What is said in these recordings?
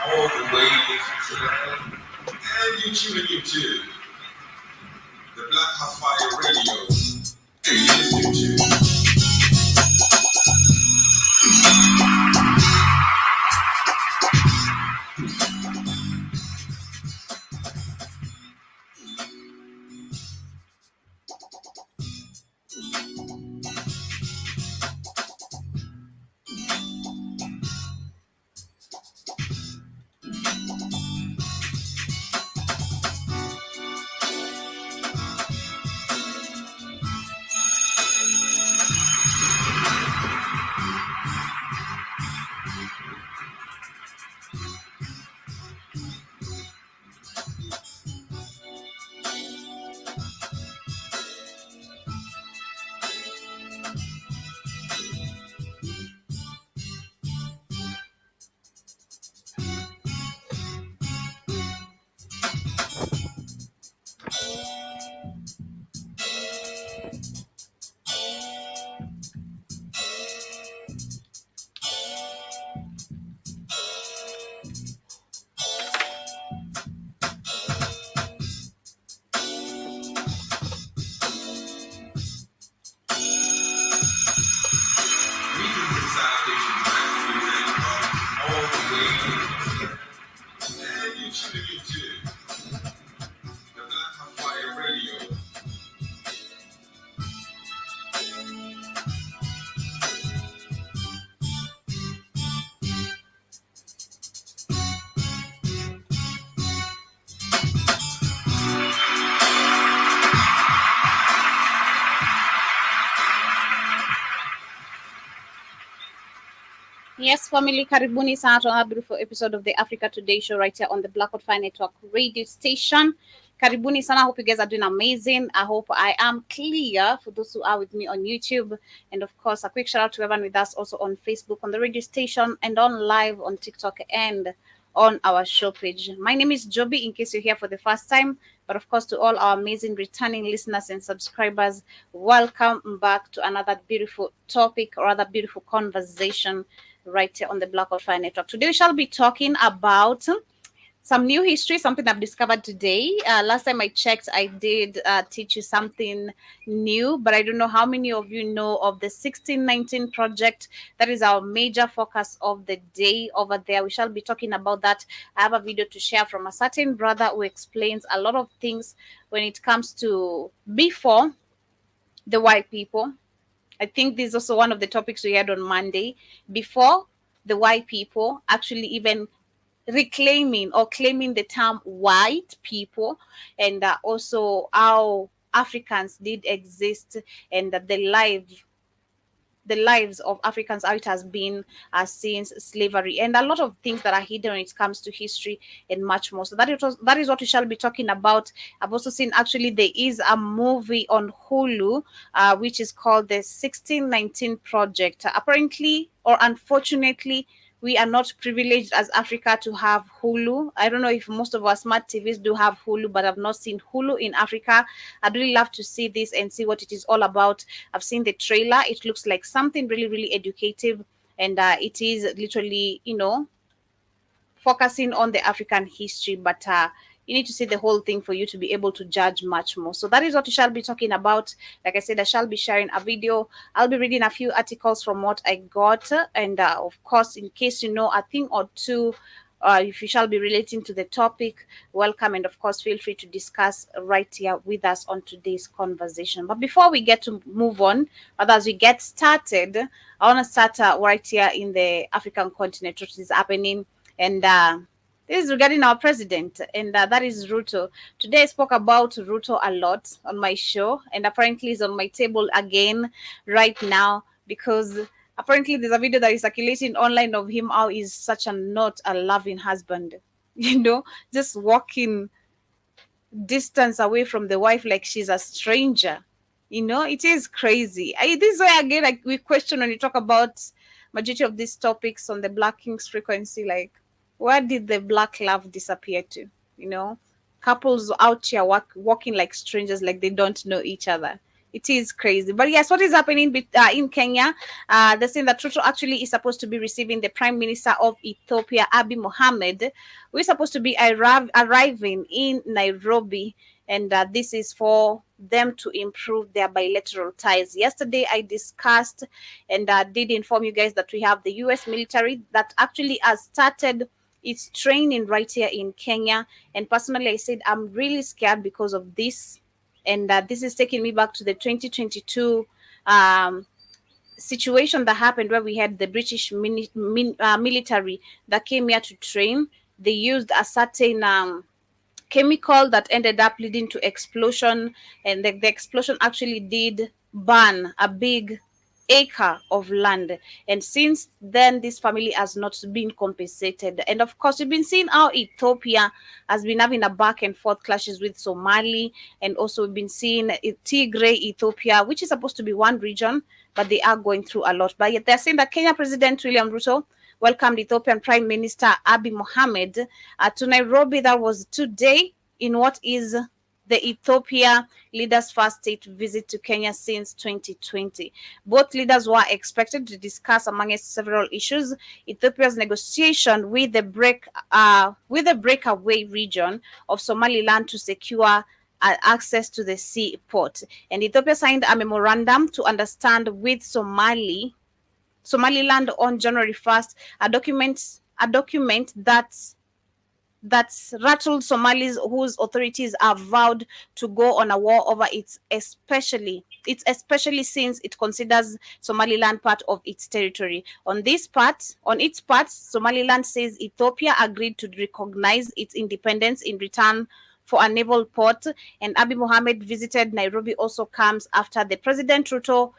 all the way to the and you tuning into the Black Hot Fire Radio. And you're listening to Yes, family, karibuni sana to another beautiful episode of the Africa Today show right here on the Black Fire Network radio station. Karibuni sana. I hope you guys are doing amazing. I hope I am clear for those who are with me on YouTube. And of course, a quick shout out to everyone with us also on Facebook, on the radio station, and on live on TikTok and on our show page. My name is Joby, in case you're here for the first time. But of course, to all our amazing returning listeners and subscribers, welcome back to another beautiful topic or other beautiful conversation right here on the Black Fire Network. Today we shall be talking about some new history, something I've discovered today. Last time I checked, I did teach you something new, but I don't know how many of you know of the 1619 project. That is our major focus of the day over there. We shall be talking about that. I have a video to share from a certain brother who explains a lot of things when it comes to before the white people. I think this is also one of the topics we had on Monday. Before the white people actually even reclaiming or claiming the term white people, and also how Africans did exist, and that the lives of Africans, how it has been since slavery, and a lot of things that are hidden when it comes to history and much more. So that is what we shall be talking about. I've also seen actually there is a movie on Hulu, which is called the 1619 Project. Apparently, or unfortunately, we are not privileged as Africa to have Hulu. I don't know if most of our smart TVs do have Hulu, but I've not seen Hulu in Africa. I'd really love to see this and see what it is all about. I've seen the trailer. It looks like something really, really educative. And it is literally, focusing on the African history, but you need to see the whole thing for you to be able to judge much more. So that is what we shall be talking about. Like I said, I shall be sharing a video. I'll be reading a few articles from what I got, and of course, in case you know a thing or two. If you shall be relating to the topic, welcome, and of course, feel free to discuss right here with us on today's conversation. But before we get to move on, but as we get started, I want to start right here in the African continent, what is happening, and this is regarding our president, and that is Ruto. Today I spoke about Ruto a lot on my show, and apparently he's on my table again right now because apparently there's a video that is circulating online of him how he's such a not a loving husband, just walking distance away from the wife like she's a stranger. It is crazy. This is why again, like, we question when we talk about majority of these topics on the Black Kings frequency, like, where did the black love disappear to? Couples out here walking like strangers, like they don't know each other. It is crazy. But yes, what is happening in Kenya? They're saying that Ruto actually is supposed to be receiving the Prime Minister of Ethiopia, Abiy Mohammed, who is supposed to be arriving in Nairobi. And this is for them to improve their bilateral ties. Yesterday, I discussed and did inform you guys that we have the US military that actually has started its training right here in Kenya. And personally, I said I'm really scared because of this, and this is taking me back to the 2022 um, situation that happened where we had the British military that came here to train. They used a certain chemical that ended up leading to explosion, and the explosion actually did burn a big acre of land. And since then, this family has not been compensated. And of course, we've been seeing how Ethiopia has been having a back and forth clashes with Somali, and also we've been seeing Tigray, Ethiopia, which is supposed to be one region, but they are going through a lot. But yet they're saying that Kenya President William Ruto welcomed Ethiopian Prime Minister Abiy Mohammed to Nairobi. That was today in what is the Ethiopia leaders' first state visit to Kenya since 2020. Both leaders were expected to discuss, among several issues, Ethiopia's negotiation with the breakaway region of Somaliland to secure access to the seaport. And Ethiopia signed a memorandum to understand with Somaliland on January 1st, a document that rattled Somalis whose authorities are vowed to go on a war over it, especially since it considers Somaliland part of its territory. On its part, Somaliland says Ethiopia agreed to recognize its independence in return for a naval port, and Abiy Mohammed visited Nairobi also comes after the President Ruto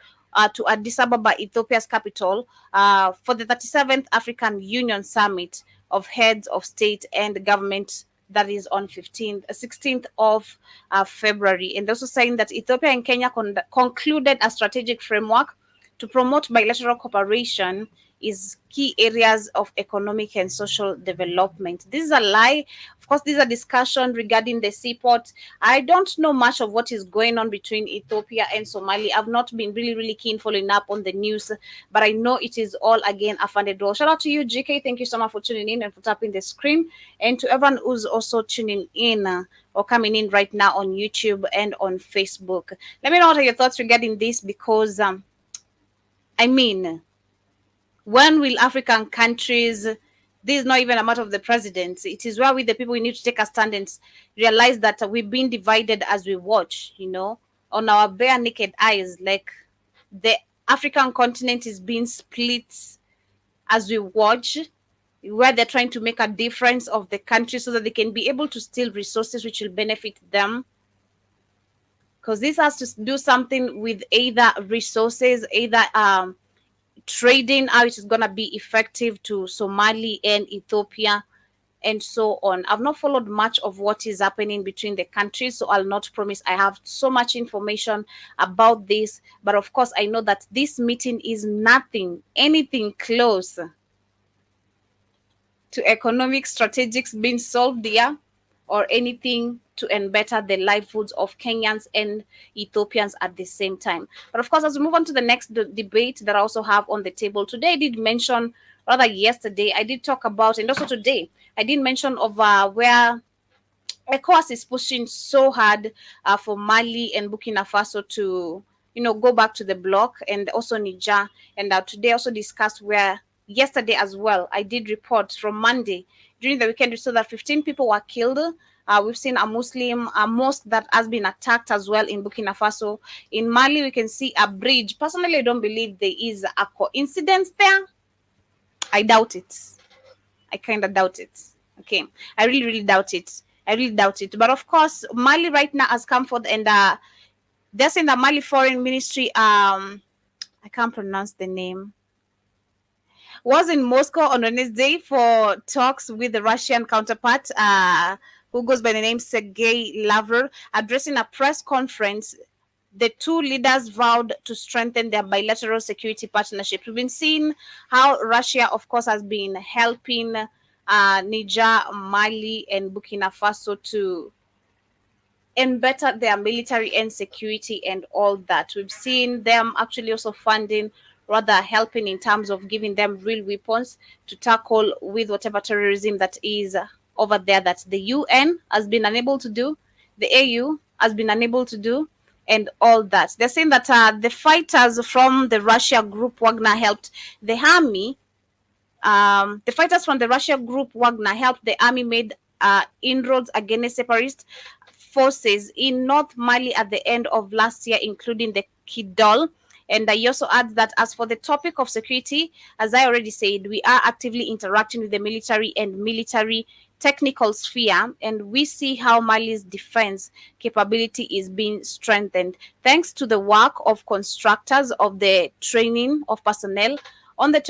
to Addis Ababa, Ethiopia's capital, for the 37th African Union Summit of heads of state and government, that is on 16th of February. And also saying that Ethiopia and Kenya concluded a strategic framework to promote bilateral cooperation is key areas of economic and social development. This is a lie. Of course, these are discussion regarding the seaport. I don't know much of what is going on between Ethiopia and Somalia. I've not been really keen following up on the news, but I know it is all again a funded role. Shout out to you, GK. Thank you so much for tuning in and for tapping the screen, and to everyone who's also tuning in or coming in right now on YouTube and on Facebook. Let me know what are your thoughts regarding this, because I mean, when will African countries, this is not even a matter of the president, it is where we the people, we need to take a stand and realize that we've been divided as we watch, on our bare naked eyes. Like, the African continent is being split as we watch, where they're trying to make a difference of the country so that they can be able to steal resources which will benefit them. Because this has to do something with either resources, either trading, how it is going to be effective to Somali and Ethiopia, and so on. I've not followed much of what is happening between the countries, so I'll not promise I have so much information about this. But of course, I know that this meeting is anything close to economic strategics being solved there, or anything to better the livelihoods of Kenyans and Ethiopians at the same time. But of course, as we move on to the next debate that I also have on the table today, I did mention, rather yesterday, I did talk about, and also today, I did mention of where ECOWAS is pushing so hard for Mali and Burkina Faso to, go back to the bloc, and also Niger. And today also discussed where yesterday as well, I did report from Monday during the weekend, we saw that 15 people were killed. We've seen a Muslim mosque that has been attacked as well in Burkina Faso. In Mali, we can see a bridge. Personally, I don't believe there is a coincidence there. I doubt it. I kind of doubt it. Okay. I really doubt it. But of course, Mali right now has come forth, and they're saying the Mali Foreign Ministry, I can't pronounce the name, was in Moscow on Wednesday for talks with the Russian counterpart, who goes by the name Sergei Lavrov. Addressing a press conference, the two leaders vowed to strengthen their bilateral security partnership. We've been seeing how Russia, of course, has been helping Niger, Mali, and Burkina Faso to and better their military and security and all that. We've seen them actually also funding, rather helping in terms of giving them real weapons to tackle with whatever terrorism that is over there that the UN has been unable to do, the AU has been unable to do, and all that. They're saying that the fighters from the Russia group Wagner helped the army. The fighters from the Russia group Wagner helped the army made inroads against separatist forces in North Mali at the end of last year, including the Kidal. And I also add that as for the topic of security, as I already said, we are actively interacting with the military and military technical sphere, and we see how Mali's defense capability is being strengthened thanks to the work of constructors of the training of personnel on the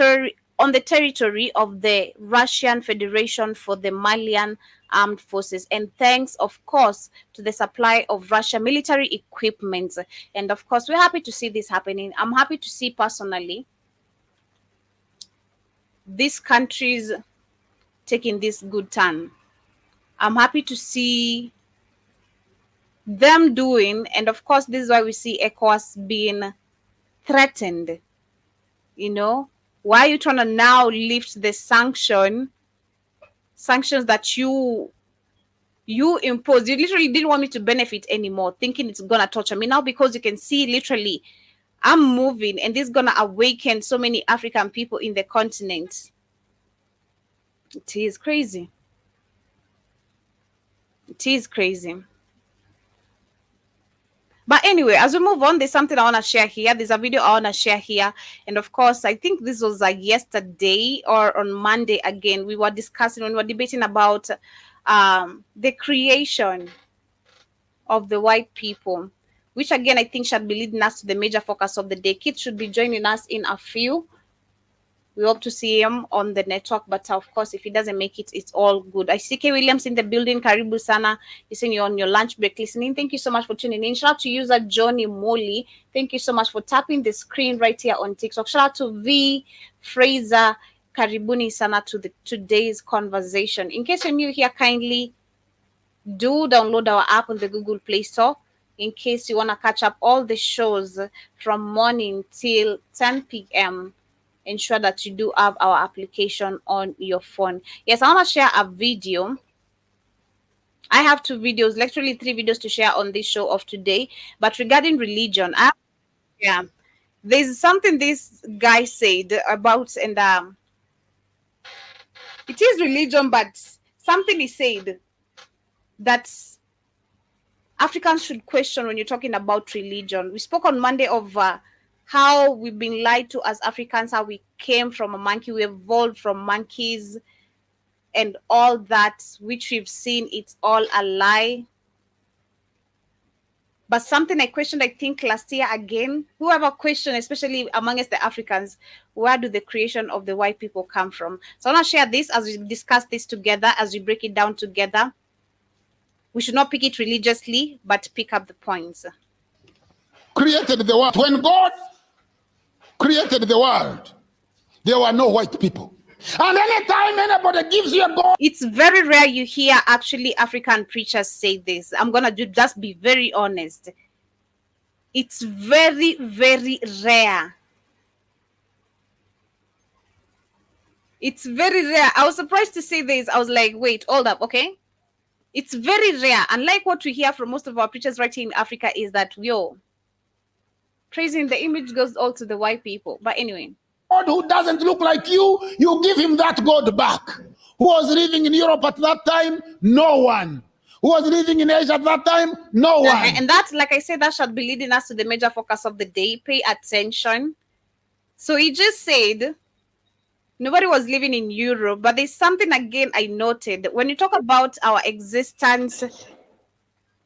territory of the Russian Federation for the Malian armed forces, and thanks of course to the supply of Russia military equipment. And of course we're happy to see this happening. I'm happy to see personally these countries taking this good turn. I'm happy to see them doing, and of course this is why we see ECOWAS being threatened. You know, why are you trying to now lift the sanctions that you impose? You literally didn't want me to benefit anymore, thinking it's gonna torture me now, because you can see literally I'm moving and this is gonna awaken so many African people in the continent. It is crazy. It is crazy. But anyway, as we move on, there's something I want to share here. There's a video I want to share here. And of course, I think this was yesterday or on Monday again. We were discussing, when we were debating about the creation of the white people, which again, I think should be leading us to the major focus of the day. Keith should be joining us in a few. We hope to see him on the network, but of course, if he doesn't make it, it's all good. I see K. Williams in the building. Karibu sana. You're saying you're on your lunch break listening. Thank you so much for tuning in. Shout out to user Johnny Molly. Thank you so much for tapping the screen right here on TikTok. Shout out to V. Fraser. Karibuni sana to today's conversation. In case you're new here, kindly do download our app on the Google Play Store. In case you want to catch up all the shows from morning till 10 p.m., ensure that you do have our application on your phone. Yes, I want to share a video. I have 2 videos, literally 3 videos to share on this show of today. But regarding religion, there's something this guy said about, and it is religion, but something he said that Africans should question when you're talking about religion. We spoke on Monday of how we've been lied to as Africans, how we came from a monkey, we evolved from monkeys and all that, which we've seen, it's all a lie. But something I questioned, I think last year again, whoever questioned, especially amongst the Africans, where do the creation of the white people come from? So I want to share this as we discuss this together, as we break it down together. We should not pick it religiously, but pick up the points. Created the world. When God created the world, there were no white people. And anytime anybody gives you a God, it's very rare you hear actually African preachers say this. I'm gonna just be very honest. It's very, very rare. It's very rare. I was surprised to see this. I was like, wait, hold up, okay? It's very rare. Unlike what we hear from most of our preachers right here in Africa is that, praising the image goes all to the white people. But anyway. God who doesn't look like you, you give him that God back. Who was living in Europe at that time? No one. Who was living in Asia at that time? No one. And that's, like I said, that should be leading us to the major focus of the day. Pay attention. So he just said nobody was living in Europe, but there's something again I noted. When you talk about our existence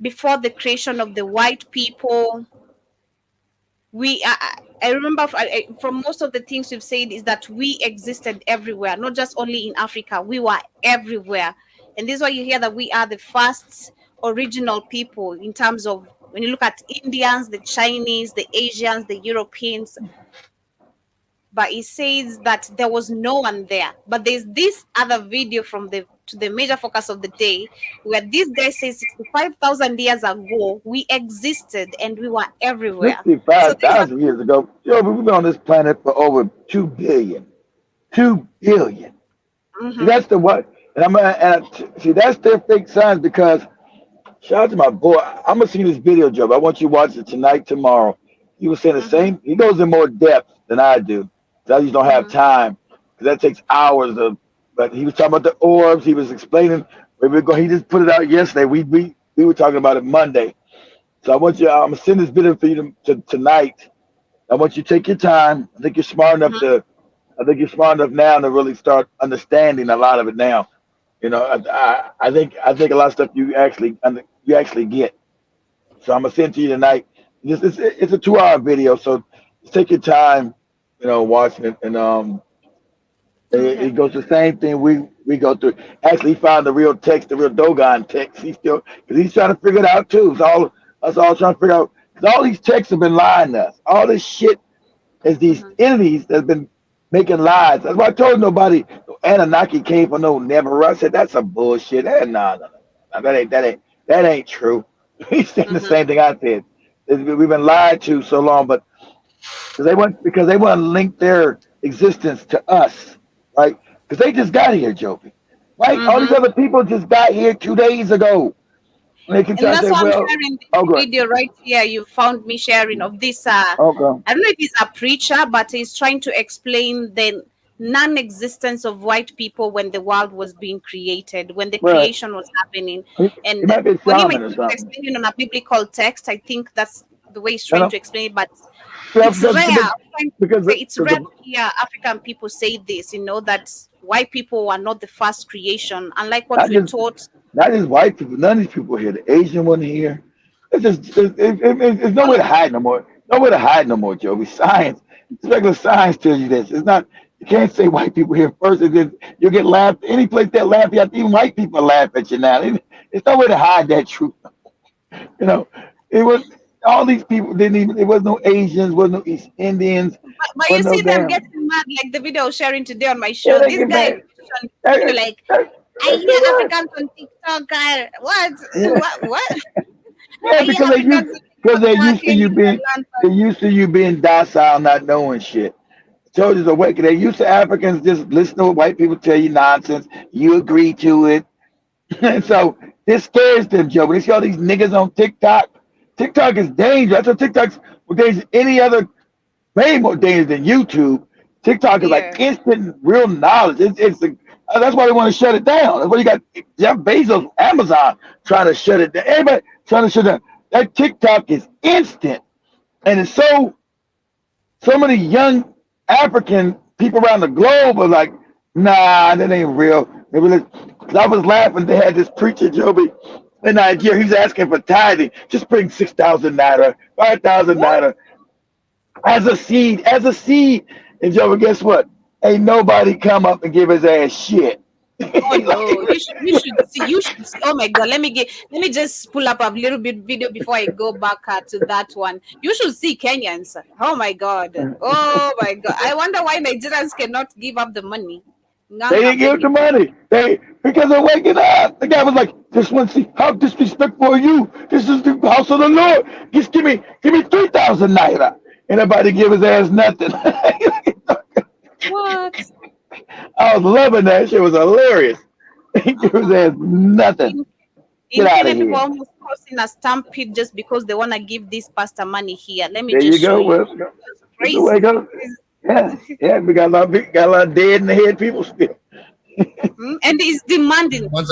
before the creation of the white people, I remember from most of the things we've said is that we existed everywhere, not just only in Africa. We were everywhere. And this is why you hear that we are the first original people in terms of, when you look at Indians, the Chinese, the Asians, the Europeans. But he says that there was no one there. But there's this other video from the to the major focus of the day, where this guy says 65,000 years ago we existed and we were everywhere. So these are 65,000 years ago. Yo, we've been on this planet for over 2 billion. 2 billion. See, that's the what. See, that's their fake science because, shout out to my boy. I'm going to see this video, Joe. I want you to watch it tonight, tomorrow. He was saying the same. He goes in more depth than I do. I just don't have time. Because that takes hours of. But he was talking about the orbs. He was explaining. He just put it out yesterday. We were talking about it Monday. So I want you. I'm gonna send this video for you tonight. I want you to take your time. I think you're smart enough to. I think you're smart enough now to really start understanding a lot of it now. You know, I think a lot of stuff you actually get. So I'm gonna send it to you tonight. It's a 2-hour video, so just take your time. You know, watching it and It goes the same thing we go through. Actually, he found the real text, the real Dogon text. He's trying to figure it out too. It's all us all trying to figure out because all these texts have been lying to us. All this shit is these entities that have been making lies. That's why I told nobody Anunnaki came from no never. I said that's some bullshit. No, that ain't true. He's saying the same thing I said. We've been lied to so long, but because they want to link their existence to us. Right? Because they just got here, Joby. Right? All these other people just got here 2 days ago. And they can and that's say, why well, I'm sharing this video right here. You found me sharing of this. I don't know if he's a preacher, but he's trying to explain the non-existence of white people when the world was being created, when the creation was happening. And for him, it's explaining on a biblical text. I think that's the way he's trying to explain it, but it's rare. It's rare to hear African people say this, you know, that white people are not the first creation, unlike what we're taught. Not just white people, none of these people here. The Asian one here. It's no way to hide no more. Nowhere to hide no more, Joby. Science, regular science tells you this. It's not. You can't say white people here first. You'll get laughed. Any place that laugh at, even white people laugh at you now. It's no way to hide that truth. You know, it was. All these people didn't even. There was no Asians, was no East Indians. But you see them getting mad, like the video I was sharing today on my show. This guy, like, I hear Africans on TikTok. What? Yeah, because they're used to you being docile, not knowing shit. Told you awake. They're used to Africans just listen to what white people tell you nonsense. You agree to it, and so this scares them, Joe. When they see all these niggas on TikTok. TikTok is dangerous. That's what TikTok's more dangerous than any other, way more dangerous than YouTube. TikTok is like instant real knowledge. That's why they want to shut it down. That's why you got Jeff Bezos, Amazon trying to shut it down. Everybody trying to shut it down. That TikTok is instant. And it's so many young African people around the globe are like, nah, that ain't real. I was laughing. They had this preacher, Joby, in Nigeria. He's asking for tithing. Just bring 6,000 naira, 5,000 naira as a seed. And Joby, guess what? Ain't nobody come up and give his ass shit. Oh no! You should see. Oh my God! Let me just pull up a little bit video before I go back to that one. You should see Kenyans. Oh my God! Oh my God! I wonder why Nigerians cannot give up the money. They didn't give the money. Because they're waking up. The guy was like, "Just want to see how disrespectful are you? This is the house of the Lord. Just give me 3,000 naira." And nobody give his ass nothing. What? I was loving that. Shit was hilarious. He gave his ass nothing. Get out of here. People almost causing a stampede just because they want to give this pastor money here. Let me there just you go. show You. That's the way it goes. Yeah. We got a lot of dead in the head people still. And he's demanding. I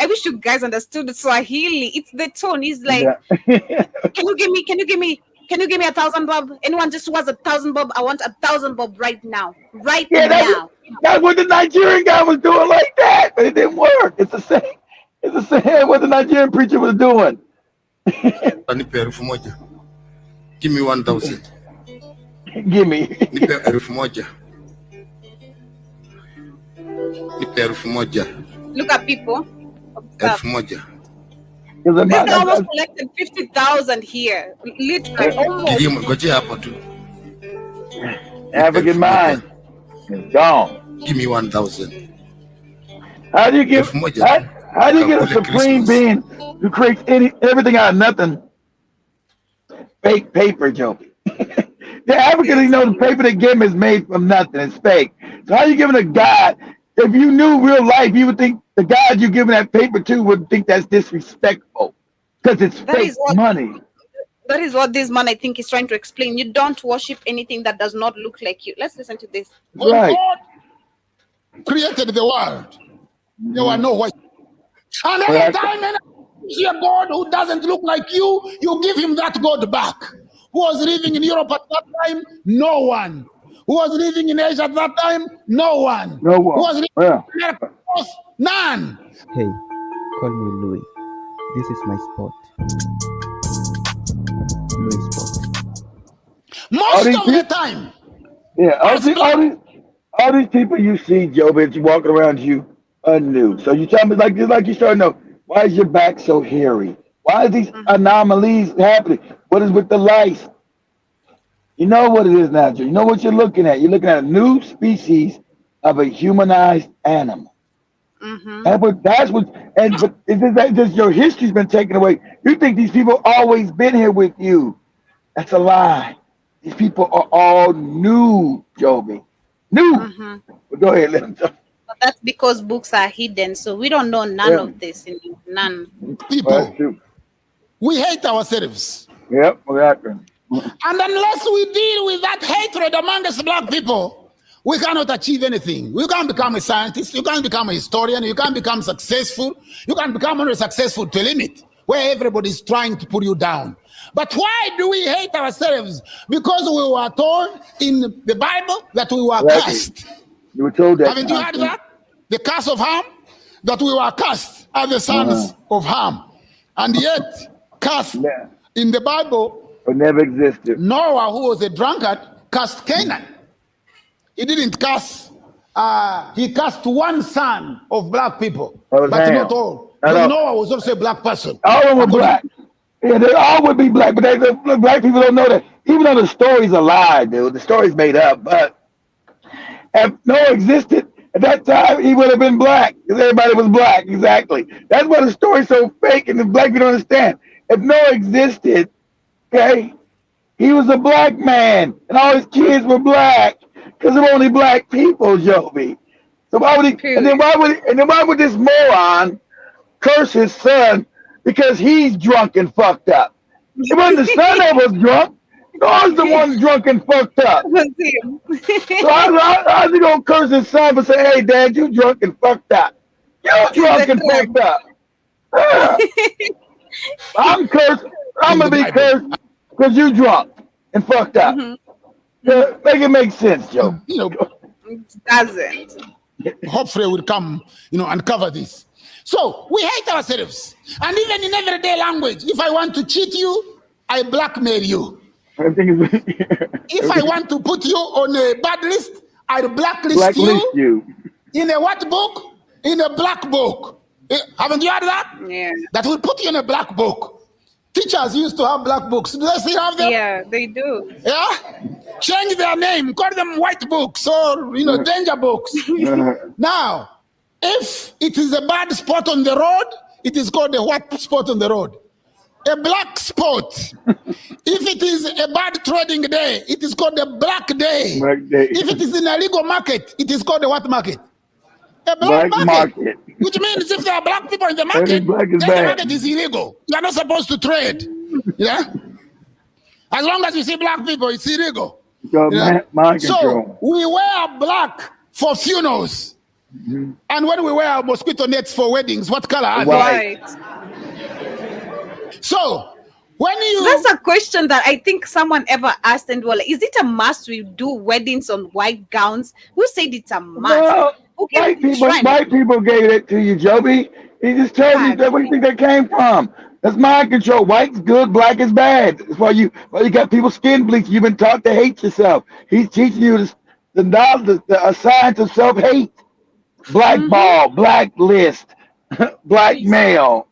wish you guys understood Swahili. It's the tone. He's like, Can you give me 1,000 bob? Anyone just wants 1,000 bob? I want 1,000 bob right now. Now. That's what the Nigerian guy was doing like that, but it didn't work. It's the same what the Nigerian preacher was doing. Give me 1,000. Give me. Look at people. This guy almost collected 50,000 here. Literally, almost. African mind is gone. Give me 1,000. How do you get elfu moja tu how do you get a ukakule supreme Christmas. being who creates everything out of nothing? Fake paper, Joby. The Africans, the paper they give him is made from nothing. It's fake. So how you giving a God? If you knew real life, you would think the God you're giving that paper to would think that's disrespectful because it's fake money. That is what this man, I think, is trying to explain. You don't worship anything that does not look like you. Let's listen to this. When Right. God created the world, there were no white. And every Right. time you see a God who doesn't look like you give him that God back. Who was living in Europe at that time? No one. Who was living in Asia at that time? No one. No one. Who was living Yeah. in America? None. Hey, call me Louis. This is my spot. Louis spot. Most these of the people- time. Yeah, all these people you see, Joby, that you walking around you are new. So you tell me like you start to know, why is your back so hairy? Why are these anomalies happening? What is with the lice? You know what it is now, Joe. You know what you're looking at. You're looking at a new species of a humanized animal. That's what but is that just your history's been taken away? You think these people always been here with you. That's a lie. These people are all new, Joby. New. But go ahead, let them talk. But that's because books are hidden, so we don't know none Yeah. of this. None. People, That's true. we hate ourselves. Yep, exactly. And unless we deal with that hatred amongst black people, we cannot achieve anything. You can't become a scientist. You can't become a historian. You can't become successful. You can become only successful to a limit where everybody's trying to put you down. But why do we hate ourselves? Because we were told in the Bible that we were Exactly. cursed. You were told that. Haven't you heard that? The curse of Ham? That we were cursed as the sons of Ham. And yet, cursed Yeah. in the Bible, But never existed. Noah, who was a drunkard, cursed Canaan. He didn't curse, he cursed one son of black people, That was but Ham. not all. Not Because all. Noah was also a black person. All of them were black. Yeah, they all would be black, but the black people don't know that. Even though the story's a lie, dude, the story's made up. But if Noah existed at that time, he would have been black because everybody was black. Exactly. That's why the story's so fake, and the black people don't understand. If Noah existed, okay, he was a black man, and all his kids were black because of only black people, Joby. So why would he? And then why would this moron curse his son because he's drunk and fucked up? It wasn't the son that was drunk. Noah's the one drunk and fucked up. So how's he gonna curse his son and say, "Hey, Dad, you drunk and fucked up. You're drunk and fucked up." Yeah. I'm cursed. I'm gonna be cursed because you drunk and fucked up. Yeah, make it make sense, Joe. You know, It doesn't. hopefully we'll come, and cover this. So we hate ourselves. And even in everyday language, if I want to cheat you, I blackmail you. Everything is If I want to put you on a bad list, I blacklist blacklist you. you. In a what book? In a black book. Haven't you heard that? Yeah. That will put you in a black book. Teachers used to have black books. Do they still have them? Yeah, they do. Yeah? Change their name. Call them white books or, danger books. Now, if it is a bad spot on the road, it is called a white spot on the road. A black spot. If it is a bad trading day, it is called a black day. Black day. If it is in a legal market, it is called a what market? A Black market. Which means if there are black people in the Every market, black then is the bad. market is illegal. You are not supposed to trade. Yeah? As long as you see black people, it's illegal. So, Yeah. mind So control. we wear black for funerals. And when we wear mosquito nets for weddings, what color are they? White. Right. So when you That's a question that I think someone ever asked, and well, is it a must we do weddings on white gowns? Who said it's a must? Well, Who came white to people, shrine? white people gave it to you, Joby. He just told you that. Where do you think that came from? That's mind control. White's good, black is bad. That's why you got people skin bleach. You've been taught to hate yourself. He's teaching you the knowledge, a science of self-hate. Blackball, blacklist, blackmail.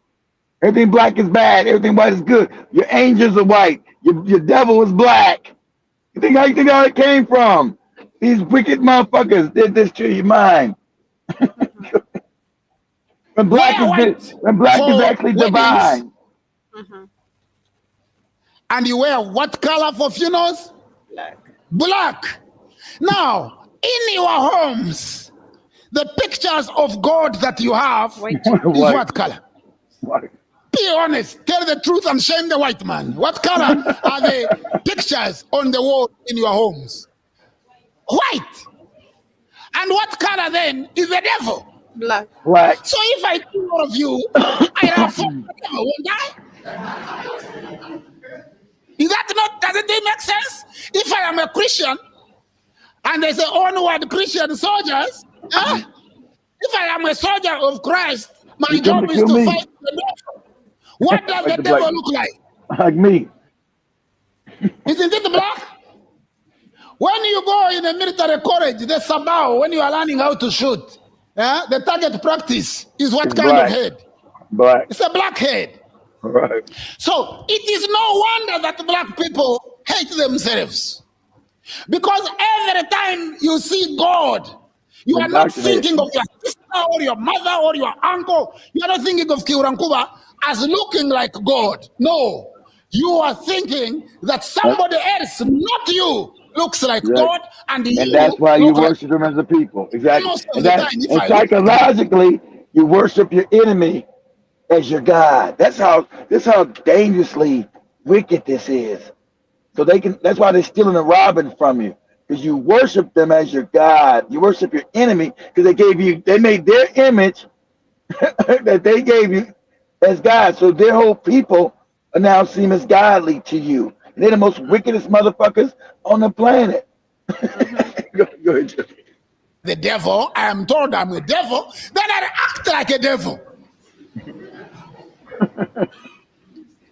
Everything black is bad. Everything white is good. Your angels are white. Your devil is black. You think how it came from? These wicked motherfuckers did this to your mind. When black Wear white is actually for weddings, divine. Mhm. and you wear what color for funerals? Black. Black. Now, in your homes, the pictures of God that you have White. is White. what color? White. Be honest. Tell the truth and shame the white man. What color are the pictures on the wall in your homes? White. And what color then is the devil? Black. Black. So if I kill all of you, I have fought the devil, won't I? Is that not, doesn't it make sense? If I am a Christian and they say onward Christian soldiers, if I am a soldier of Christ, my You come job to is kill to me. fight the devil. What does Like the the devil black- look like? Like me. Isn't it black? When you go in a military college, the sabao, when you are learning how to shoot, the target practice is what It's kind black. of head? Black. It's a black head. Right. So it is no wonder that black people hate themselves. Because every time you see God, you are not Indoctrinate. thinking of your sister or your mother or your uncle. You are not thinking of Kiurankuba as looking like God. No. You are thinking that somebody else, not you, looks like Right. God, and you And that's why you look like worship them as a people. Exactly. Most of And, the that, time, if and I look- psychologically, you worship your enemy as your God. That's how dangerously wicked this is. So that's why they're stealing and robbing from you. Because you worship them as your God. You worship your enemy because they made their image that they gave you as God. So their whole people are now seen as godly to you. And they're the most wickedest motherfuckers on the planet. Go ahead, Jeff. the devil, I am told I'm a devil, then I act like a devil.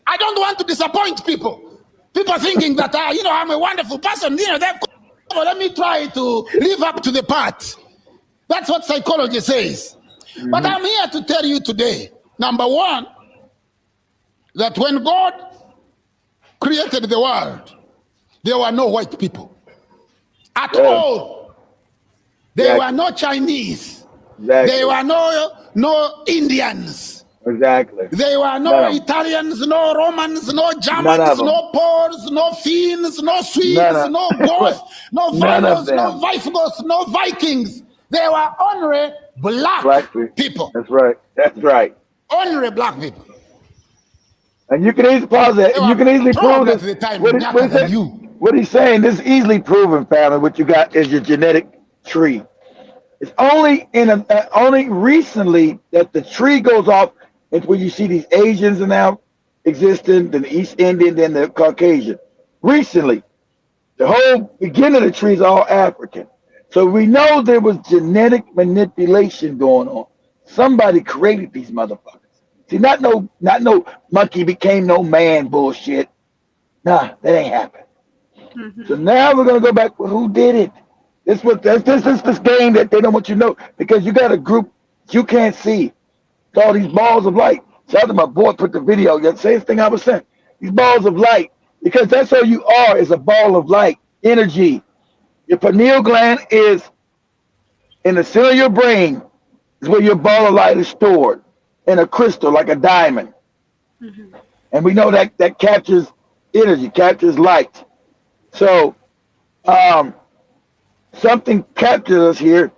I don't want to disappoint people. People thinking that I'm a wonderful person. Let me try to live up to the part. That's what psychology says. But I'm here to tell you today, number one, that when God created the world, there were no white people at Yeah. all. There Exactly. were no Chinese. Exactly. There were no Indians. Exactly. There were no None of 'em. Italians, no Romans, no None of Germans, 'em. no Poles, no Finns, no Swedes, None of- no Goths, no None of Vikings, no them. Visigoths, no Vikings. There were only black Black people. people. That's right. That's right. Only black people. And you can easily pause that. They You were can easily prove probably this. at the time What, darker what, than he- you. what he's saying, this is easily proven, family. What you got is your genetic tree. It's only recently that the tree goes off. It's where you see these Asians are now existing, then the East Indian, then the Caucasian. Recently, the whole beginning of the tree is all African. So we know there was genetic manipulation going on. Somebody created these motherfuckers. See, not no monkey became no man bullshit. Nah, that ain't happened. So now we're gonna go back. Well, who did it? This game that they don't want you to know because you got a group you can't see. It's all these balls of light. Shout out to my boy, put the video. Same thing I was saying. These balls of light, because that's all you are, is a ball of light, energy. Your pineal gland is in the center of your brain, is where your ball of light is stored in a crystal, like a diamond. And we know that captures energy, captures light. So something captured us here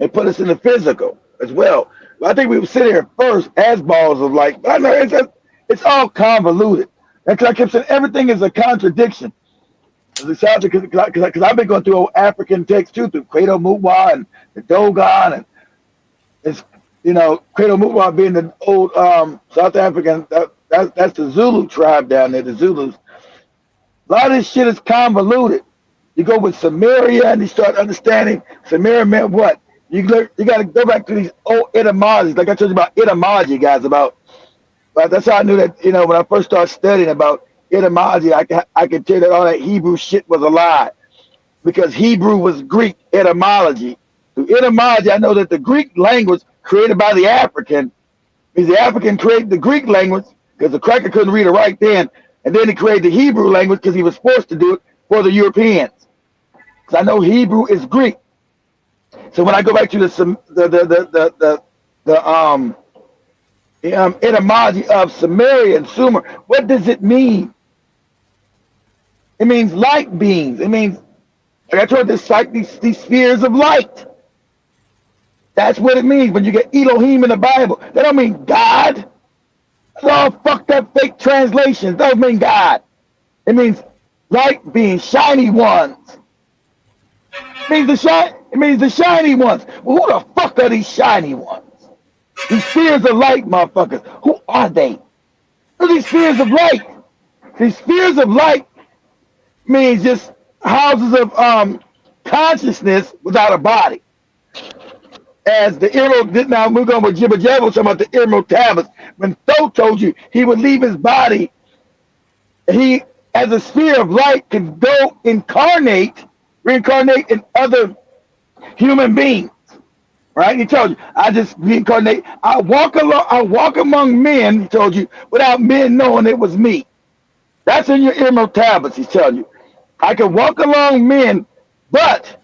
and put us in the physical as well. But I think we would sit here first as balls of light. But I know it's all convoluted. That's like I kept saying, everything is a contradiction. Because I've been going through old African texts too, through Credo Mutwa and the Dogon, and it's Credo Mutwa being the old South African. That's the Zulu tribe down there, the Zulus. A lot of this shit is convoluted. You go with Samaria and you start understanding Samaria meant what. You got to go back to these old etymologies, like I told you about etymology, guys. But that's how I knew that. When I first started studying about etymology, I could tell you that all that Hebrew shit was a lie, because Hebrew was Greek etymology. Through etymology, I know that the Greek language created by the African, because the African created the Greek language because the cracker couldn't read or write then, and then he created the Hebrew language because he was forced to do it for the Europeans. Because I know Hebrew is Greek. So when I go back to etymology of Samaria and Sumer. What does it mean? It means light beings. It means, like I told you, these spheres of light. That's what it means when you get Elohim in the Bible. That don't mean God. It's all fucked up fake translations. That don't mean God. It means light beings, shiny ones. It means the shiny ones. Well, who the fuck are these shiny ones? These spheres of light, motherfuckers. Who are they? Who are these spheres of light? These spheres of light means just houses of consciousness without a body. As the emerald, now we're going with Jibba Jabba talking about the emerald tablets. When Tho told you he would leave his body, he, as a sphere of light, could go reincarnate in other human beings. Right? He told you, I just reincarnate. I walk among men, he told you, without men knowing it was me. That's in your emerald tablets, he's telling you. I can walk along men, but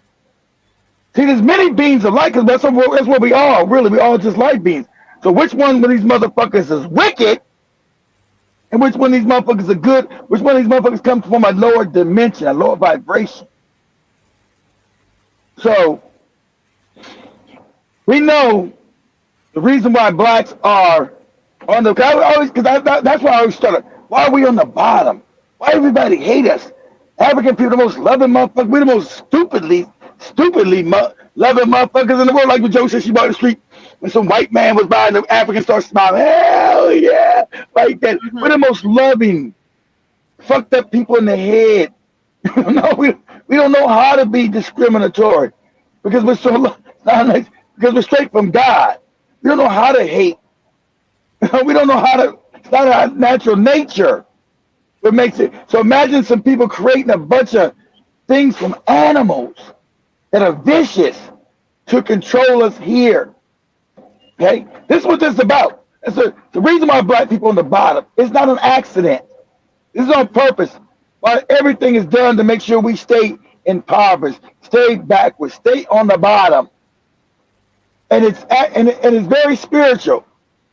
see, there's many beings of light, because that's what we are, really. We all just light beings. So which one of these motherfuckers is wicked, and which one of these motherfuckers are good, which one of these motherfuckers comes from a lower dimension, a lower vibration. So we know the reason why blacks are on the, that's why I always started, why are we on the bottom? Why everybody hate us? African people, the most loving motherfuckers, we're the most stupidly loving motherfuckers in the world. Like when Joe said she walked the street, when some white man was by and the African started smiling, hell yeah, like that. We're the most loving, fucked up people in the head. No, we don't know how to be discriminatory because we're because we're straight from God. We don't know how to hate. We don't know how to, it's not our natural nature. What makes it, so imagine some people creating a bunch of things from animals that are vicious to control us here. Okay? This is what this is about. It's the reason why black people on the bottom, it's not an accident. This is on purpose. Why everything is done to make sure we stay impoverished, stay backwards, stay on the bottom. And it's very spiritual.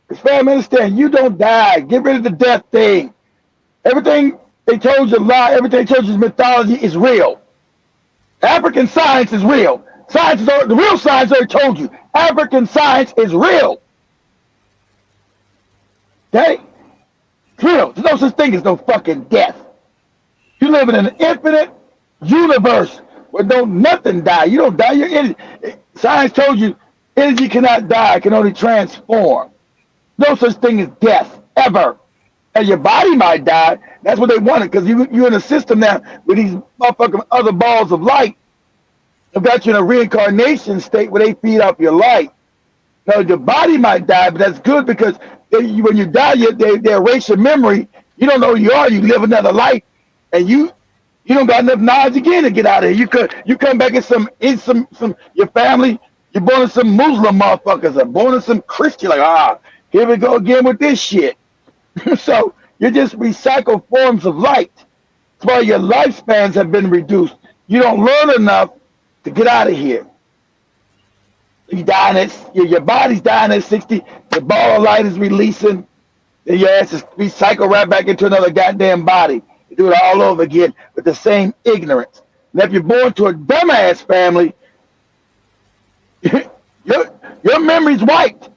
Because fam, understand, you don't die. Get rid of the death thing. Everything they told you lie, everything they told you is mythology is real. African science is real. The real science already told you. African science is real. Okay? It's real. There's no such thing as no fucking death. You live in an infinite universe where nothing die. You don't die. Your energy. Science told you energy cannot die. It can only transform. No such thing as death ever. And your body might die. That's what they wanted, because you're in a system now with these motherfucking other balls of light. They've got you in a reincarnation state where they feed off your light. Now, your body might die, but that's good because when you die, they erase your memory. You don't know who you are. You live another life, and you don't got enough knowledge again to get out of here. You come back in some your family. You're born in some Muslim motherfuckers, or born in some Christian. Like here we go again with this shit. So you just recycle forms of light. That's why your lifespans have been reduced. You don't learn enough to get out of here. You die your body's dying at 60. The ball of light is releasing. Then your ass is recycled right back into another goddamn body. You do it all over again with the same ignorance. And if you're born to a dumbass family, your memory's wiped.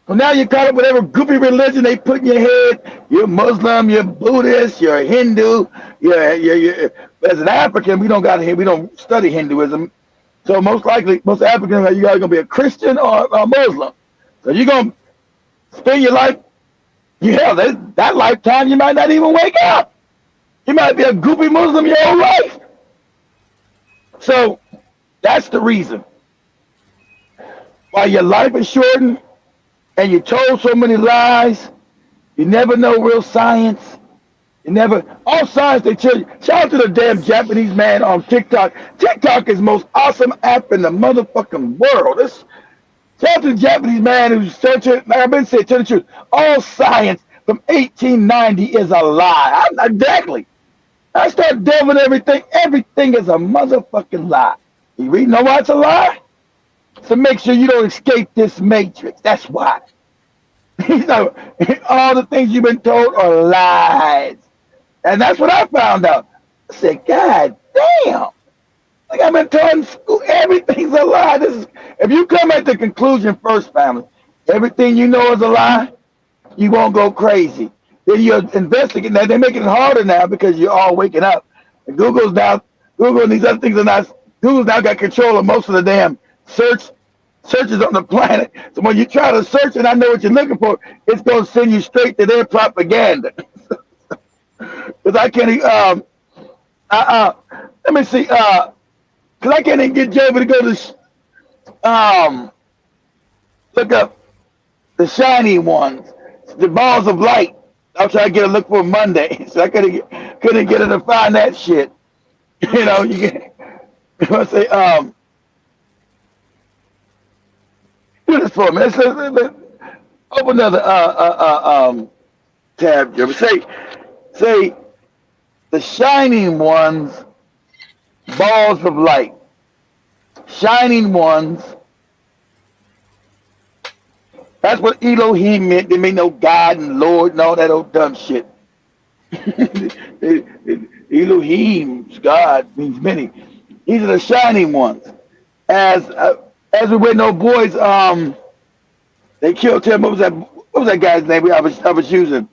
Well, now you're caught up with whatever goofy religion they put in your head. You're Muslim, you're Buddhist, you're Hindu. You're as an African, we don't study Hinduism. So most Africans, you're either gonna be a Christian or a Muslim. So you're gonna spend your life, that lifetime you might not even wake up. You might be a goofy Muslim your whole life. So that's the reason why your life is shortened. And you told so many lies. You never know real science. All science they tell you. Shout out to the damn Japanese man on TikTok. TikTok is the most awesome app in the motherfucking world. Shout out to the Japanese man who's searching. Like I've been saying, tell the truth. All science from 1890 is a lie. Exactly. I start delving everything. Everything is a motherfucking lie. You know why it's a lie? So make sure you don't escape this matrix. That's why. He's like, all the things you've been told are lies. And that's what I found out. I said, God damn. Like I've been taught in school, everything's a lie. If you come at the conclusion first, family, everything you know is a lie, you won't go crazy. Then you'll investigate. Now they're making it harder now because you're all waking up. And Google and these other things are not. Google's now got control of most of the damn searches on the planet. So when you try to search and I know what you're looking for, it's going to send you straight to their propaganda. Because I can't. Let me see. Because I can't even get Joby to go to look up the shiny ones, the balls of light. I'll try to get a look for Monday. So I couldn't get her to find that shit. You know, you get. I say, do this for me. Let's open another tab here. Say the shining ones, balls of light. Shining ones. That's what Elohim meant. They mean no God and Lord and all that old dumb shit. Elohim's God means many. These are the shining ones. As we went, no boys. They killed him. What was that guy's name? I was using.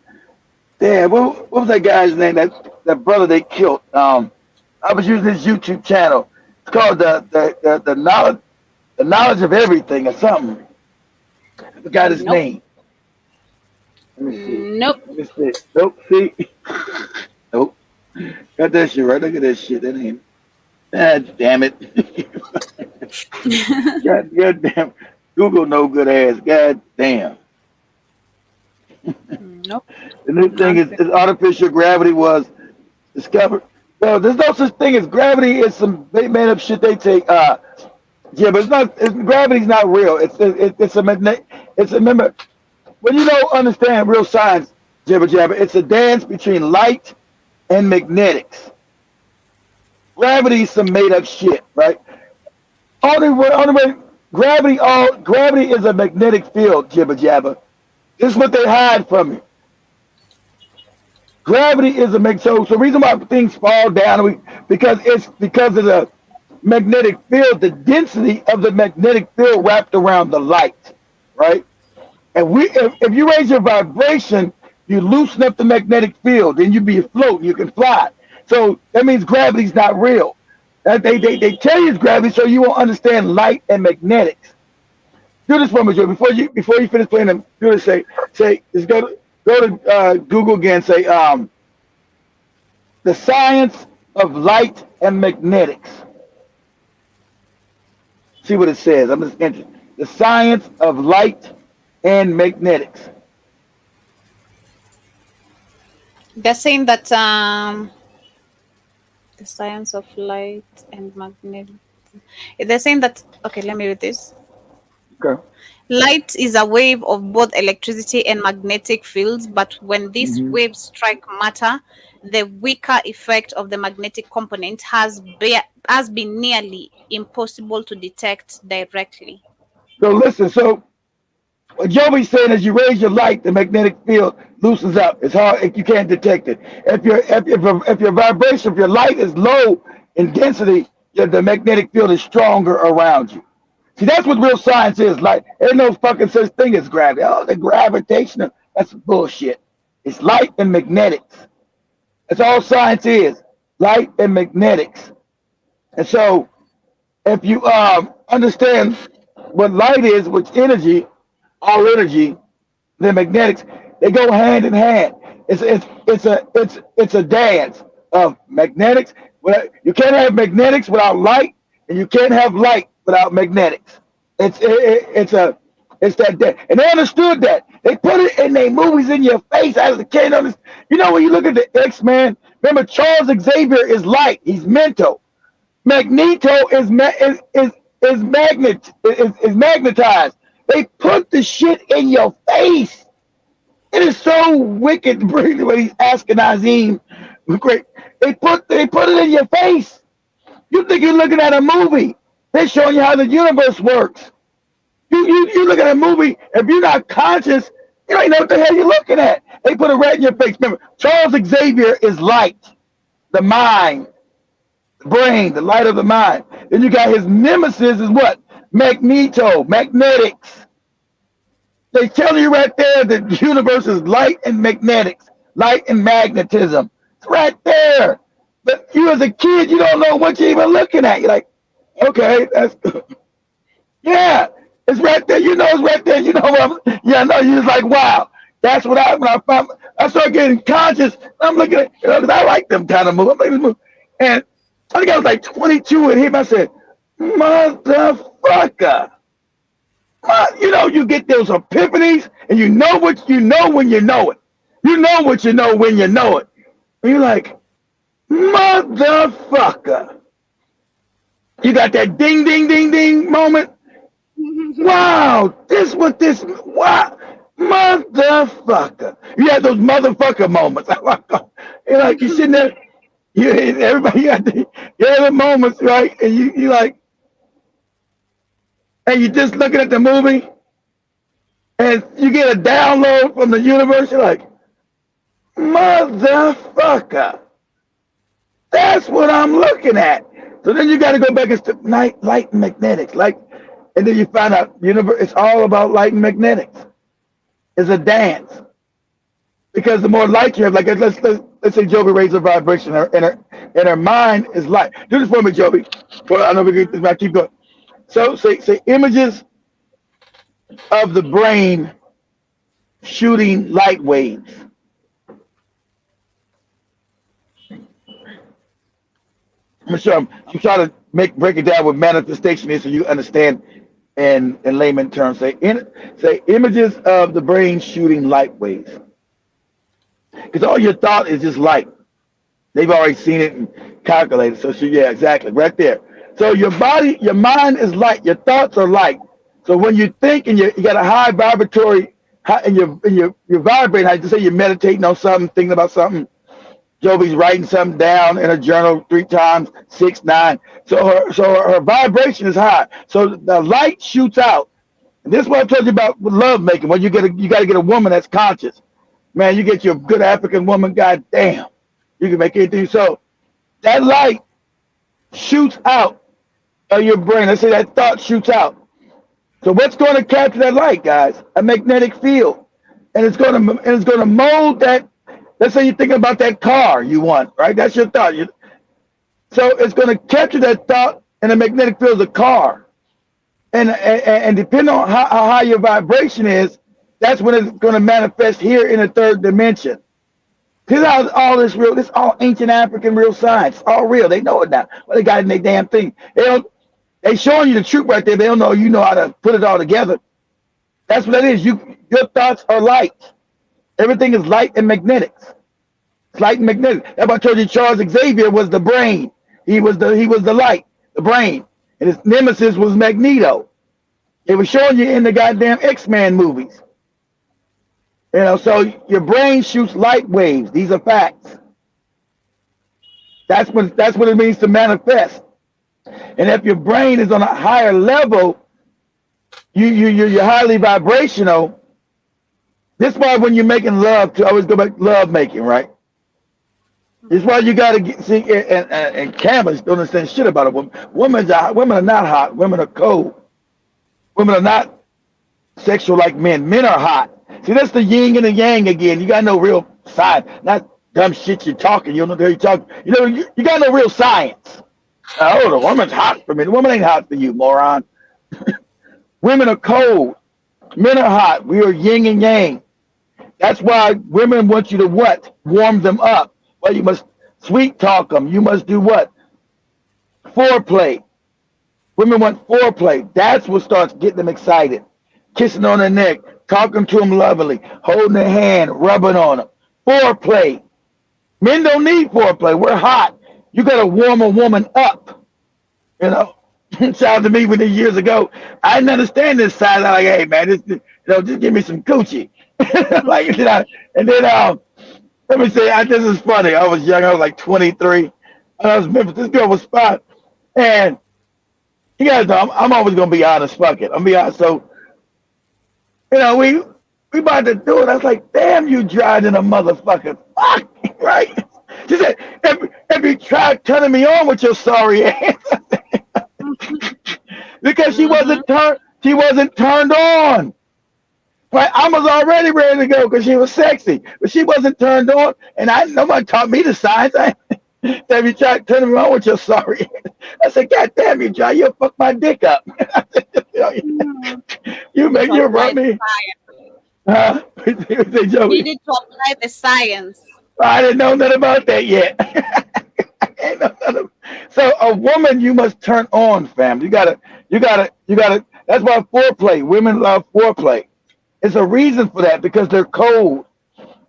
Damn. What was that guy's name? That brother they killed. I was using his YouTube channel. It's called the knowledge of everything or something. I forgot his name. Let me see. Nope. Let me see. Nope. See. Nope. Got that shit right. Look at that shit. That ain't. God damn it. God damn. Google no good ass. God damn. Nope. The new thing is artificial gravity was discovered. No, there's no such thing as gravity. It's some made up shit they take. Yeah, but it's not. Gravity's not real. It's a remember when you don't understand real science, jibber jabber. It's a dance between light and magnetics. Gravity's some made up shit, right? Only way gravity is a magnetic field, jibber jabber. This is what they hide from you. Gravity is so the reason why things fall down because of the magnetic field, the density of the magnetic field wrapped around the light, right? And if you raise your vibration, you loosen up the magnetic field, then you be afloat, you can fly. So that means gravity's not real. They tell you it's gravity so you won't understand light and magnetics. Do this for me, Joe. Before you finish playing them, do this. Say. Just go to Google again. Say the science of light and magnetics. See what it says. I'm just interested. The science of light and magnetics. They're saying that the science of light and magnetic. They're saying that. Okay, let me read this. Okay. Light is a wave of both electricity and magnetic fields, but when these waves strike matter, the weaker effect of the magnetic component has been nearly impossible to detect directly. So listen, what Joey's saying is you raise your light, the magnetic field loosens up. It's hard, you can't detect it. If your vibration, if your light is low in density, the magnetic field is stronger around you. See, that's what real science is. Like, there's no fucking such thing as gravity. Oh, the gravitational, that's bullshit. It's light and magnetics. That's all science is, light and magnetics. And so, if you understand what light is, which energy, all energy, the magnetics, they go hand in hand. It's a dance of magnetics. You can't have magnetics without light, and you can't have light without magnetics. It's that day. And they understood that. They put it in their movies in your face as a kid. You know, when you look at the X-Men, remember Charles Xavier is light. He's mental. Magneto is magnetized. They put the shit in your face. It is so wicked to bring the way these Ashkenazim. Great. They put it in your face. You think you're looking at a movie. They're showing you how the universe works. You look at a movie, if you're not conscious, You don't even know what the hell you're looking at. They put a rat in your face. Remember, Charles Xavier is light, the mind, the brain, the light of the mind. Then you got his nemesis is what? Magneto, magnetics. They tell you right there that the universe is light and magnetics, light and magnetism. It's right there. But you as a kid, you don't know what you're even looking at. You're like, okay, that's yeah, it's right there. You know it's right there. You know what I'm, yeah, no, you're just like, wow. That's what when I found, I started getting conscious. I'm looking at, because I like them kind of movies. I'm like this movie. And I think I was like 22 and him. I said, motherfucker. You know, you get those epiphanies and you know what you know when you know it. You know what you know when you know it. And you're like, motherfucker. You got that ding, ding, ding, ding moment. Wow, wow, motherfucker. You had those motherfucker moments. You're like, you're sitting there, everybody got the moments, right? And you like, and you're just looking at the movie, and you get a download from the universe, you're like, motherfucker. That's what I'm looking at. So then you got to go back and light and magnetics, and then you find out universe. It's all about light and magnetics. It's a dance because the more light you have, like let's say Joby raised her vibration, and her mind is light. Do this for me, Joby. I know we can keep going. So say images of the brain shooting light waves. I'm trying to break it down what manifestation is so you understand in layman terms. Say images of the brain shooting light waves. Because all your thought is just light. They've already seen it and calculated. So yeah, exactly. Right there. So your mind is light. Your thoughts are light. So when you think and you got a high vibratory, and you're vibrating, I just say you're meditating on something, thinking about something. Joby's writing something down in her journal 3 times, 6, 9. So her vibration is high. So the light shoots out. And this is what I told you about with love making. When you got to get a woman that's conscious. Man, you get your good African woman, god damn. You can make anything. So that light shoots out of your brain. Let's say that thought shoots out. So what's going to capture that light, guys? A magnetic field. And it's going to mold that. Let's say you're thinking about that car you want, right? That's your thought. So it's going to capture that thought and the magnetic field of the car. And depending on how high your vibration is, that's when it's going to manifest here in the 3rd dimension. Here's how all this real. This all ancient African real science. It's all real. They know it now. Well, they got it in their damn thing. They showing you the truth right there. They don't know you know how to put it all together. That's what it is. Your thoughts are light. Everything is light and magnetics. It's light and magnetic. That's why I told you Charles Xavier was the brain. He was the light, the brain. And his nemesis was Magneto. They were showing you in the goddamn X-Men movies. You know, so your brain shoots light waves. These are facts. That's what it means to manifest. And if your brain is on a higher level, you're highly vibrational. This is why when you're making love, to always go back to love making, right? This is why you got to see, and cameras don't understand shit about a woman. Women are not hot. Women are cold. Women are not sexual like men. Men are hot. See, that's the yin and the yang again. You got no real science. Not dumb shit you're talking. You don't know how you're talking. You know, you got no real science. Oh, the woman's hot for me. The woman ain't hot for you, moron. Women are cold. Men are hot. We are yin and yang. That's why women want you to what? Warm them up. Well, you must sweet talk them. You must do what? Foreplay. Women want foreplay. That's what starts getting them excited. Kissing on their neck, talking to them lovingly, holding their hand, rubbing on them. Foreplay. Men don't need foreplay. We're hot. You got to warm a woman up. You know, shout out to me with years ago. I didn't understand this side. I'm like, hey man, just give me some coochie. Like, and then let me say, this is funny. I was young. I was like 23. And I was Memphis. This girl was fine. And you guys know, I'm always gonna be honest. Fuck it. I'm be honest. So, you know, we we about to do it. I was like, damn, you dry than a motherfucker. Fuck, right? She said, if you try turning me on with your sorry ass. Because she wasn't turned on. Right? I was already ready to go because she was sexy, but she wasn't turned on, and nobody taught me the signs. If you try turning me on with your sorry, I said, God damn you, John, you'll fuck my dick up. You run me. Huh? You need to apply the science. I didn't know nothing about that yet. So a woman you must turn on, fam. You gotta. That's why foreplay. Women love foreplay. It's a reason for that because they're cold.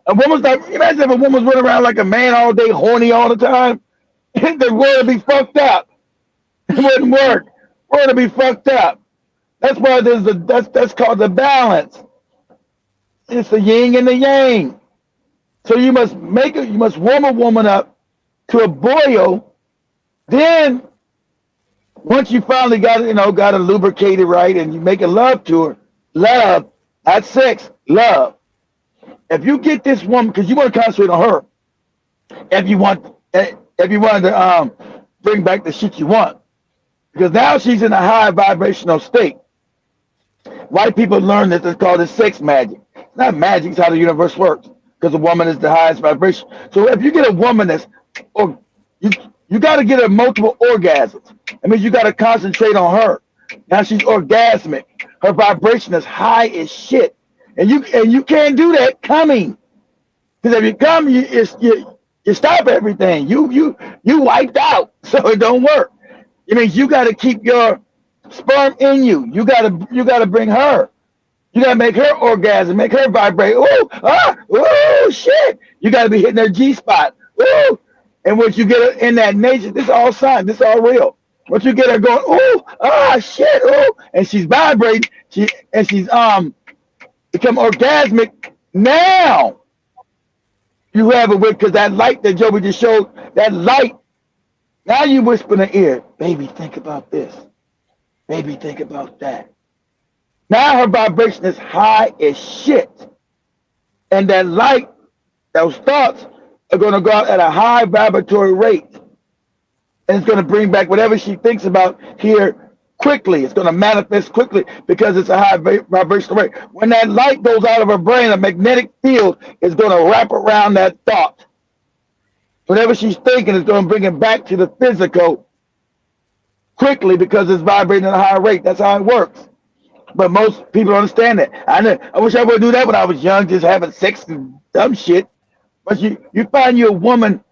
A woman's like, imagine if a woman's running around like a man all day, horny all the time. The world would be fucked up. It wouldn't work. World would be fucked up. That's why that's called the balance. It's the yin and the yang. So you must warm a woman up to a boil. Then once you finally got it lubricated right and you make love to her, love, not sex, love. If you get this woman, because you want to concentrate on her, if you want to bring back the shit you want, because now she's in a high vibrational state. White people learn this. It's called sex magic. It's not magic. It's how the universe works. Because a woman is the highest vibration. So if you get a woman you got to get her multiple orgasms. That means you got to concentrate on her. Now she's orgasmic. Her vibration is high as shit. And you can't do that coming. Because if you come, you stop everything. You wiped out. So it don't work. It means you got to keep your sperm in you. You gotta bring her. You gotta make her orgasm, make her vibrate. Ooh, shit. You gotta be hitting her G-spot. Ooh. And once you get her in that nature, this is all sign, this is all real. Once you get her going, ooh, shit, ooh, and she's vibrating, she's become orgasmic. Now you have it with, because that light that Joby just showed, that light. Now you whisper in her ear, baby, think about this. Baby, think about that. Now her vibration is high as shit. And that light, those thoughts are going to go out at a high vibratory rate. And it's going to bring back whatever she thinks about here quickly. It's going to manifest quickly because it's a high vibrational rate. When that light goes out of her brain, a magnetic field is going to wrap around that thought. Whatever she's thinking is going to bring it back to the physical quickly because it's vibrating at a high rate. That's how it works. But most people don't understand that. I wish I would do that when I was young, just having sex and dumb shit. But you find you a woman.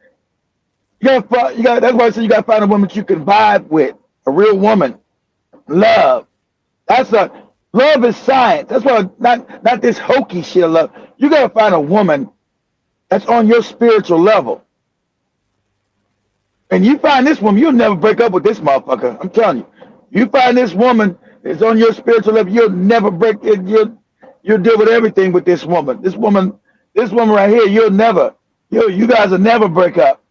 That's why I say you gotta find a woman you can vibe with, a real woman. Love. Love is science. That's why not this hokey shit of love. You gotta find a woman that's on your spiritual level. And you find this woman, you'll never break up with this motherfucker. I'm telling you. You find this woman that's on your spiritual level, you'll never break it. You'll deal with everything with this woman. This woman right here, you guys will never break up.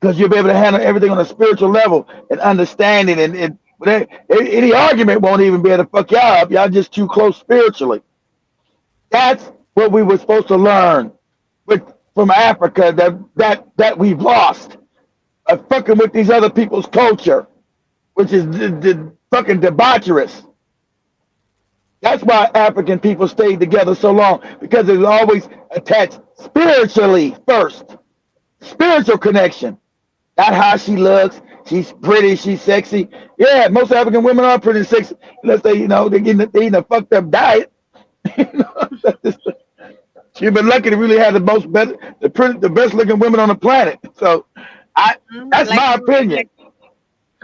Because you'll be able to handle everything on a spiritual level and understanding. And any argument won't even be able to fuck y'all up. Y'all just too close spiritually. That's what we were supposed to learn from Africa that we've lost. Fucking with these other people's culture, which is the fucking debaucherous. That's why African people stayed together so long, because it was always attached spiritually first. Spiritual connection. Not how she looks. She's pretty. She's sexy. Yeah, most African women are pretty sexy, unless they eating a fucked up diet. She's been lucky to really have the best looking women on the planet. So. That's like my opinion.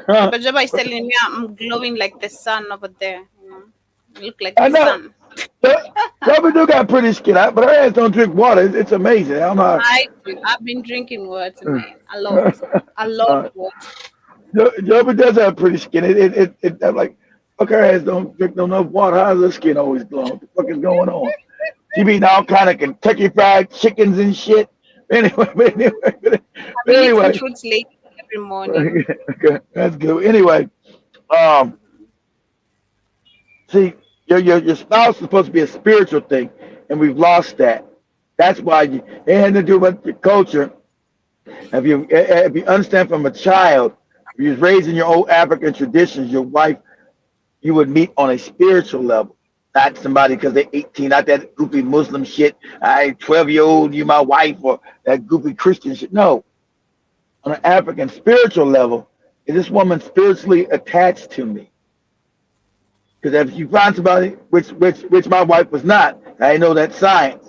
But Joba is telling me I'm glowing like the sun over there. You look like the sun. Joba do got pretty skin, but her ass don't drink water. It's amazing. I don't know. I've been drinking water, man. A lot water. Joba does have pretty skin. I'm like, fuck, her ass don't drink enough water. How's her skin always glowing? What the fuck is going on? She be eating all kind of Kentucky Fried Chickens and shit. Anyway. Fruits late every morning. Okay, that's good. Anyway, see, your spouse is supposed to be a spiritual thing. and we've lost that. That's why it had to do with your culture. If you understand from a child, if you're raised in your old African traditions, your wife you would meet on a spiritual level, not somebody because they're 18, not that goofy Muslim shit. 12-year-old, you my wife, or that goofy Christian shit. No, on an African spiritual level, is this woman spiritually attached to me? Because if you find somebody which my wife was not, I know that science.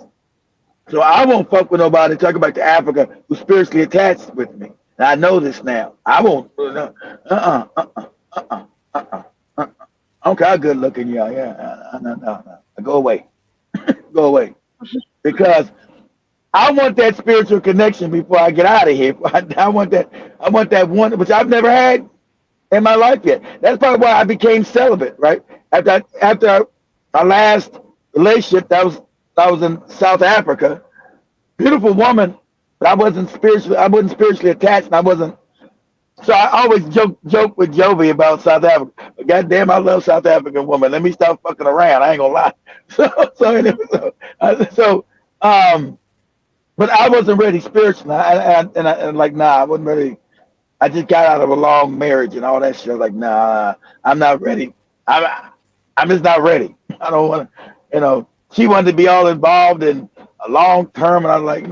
So I won't fuck with nobody talking about to Africa who's spiritually attached with me. And I know this now. I won't. I don't care how good looking you are. Yeah, no. Go away. Go away. Because I want that spiritual connection before I get out of here. I want that one, which I've never had in my life yet. That's probably why I became celibate, right? After our last relationship, that was in South Africa. Beautiful woman, but I wasn't spiritually attached, and I wasn't. So I always joke with Jovi about South Africa. But goddamn, I love South African women. Let me stop fucking around. I ain't gonna lie. But I wasn't ready spiritually. And like, nah, I wasn't ready. I just got out of a long marriage and all that shit. I was like, nah, I'm not ready. I'm just not ready. I don't want to, she wanted to be all involved in a long term. And I was like,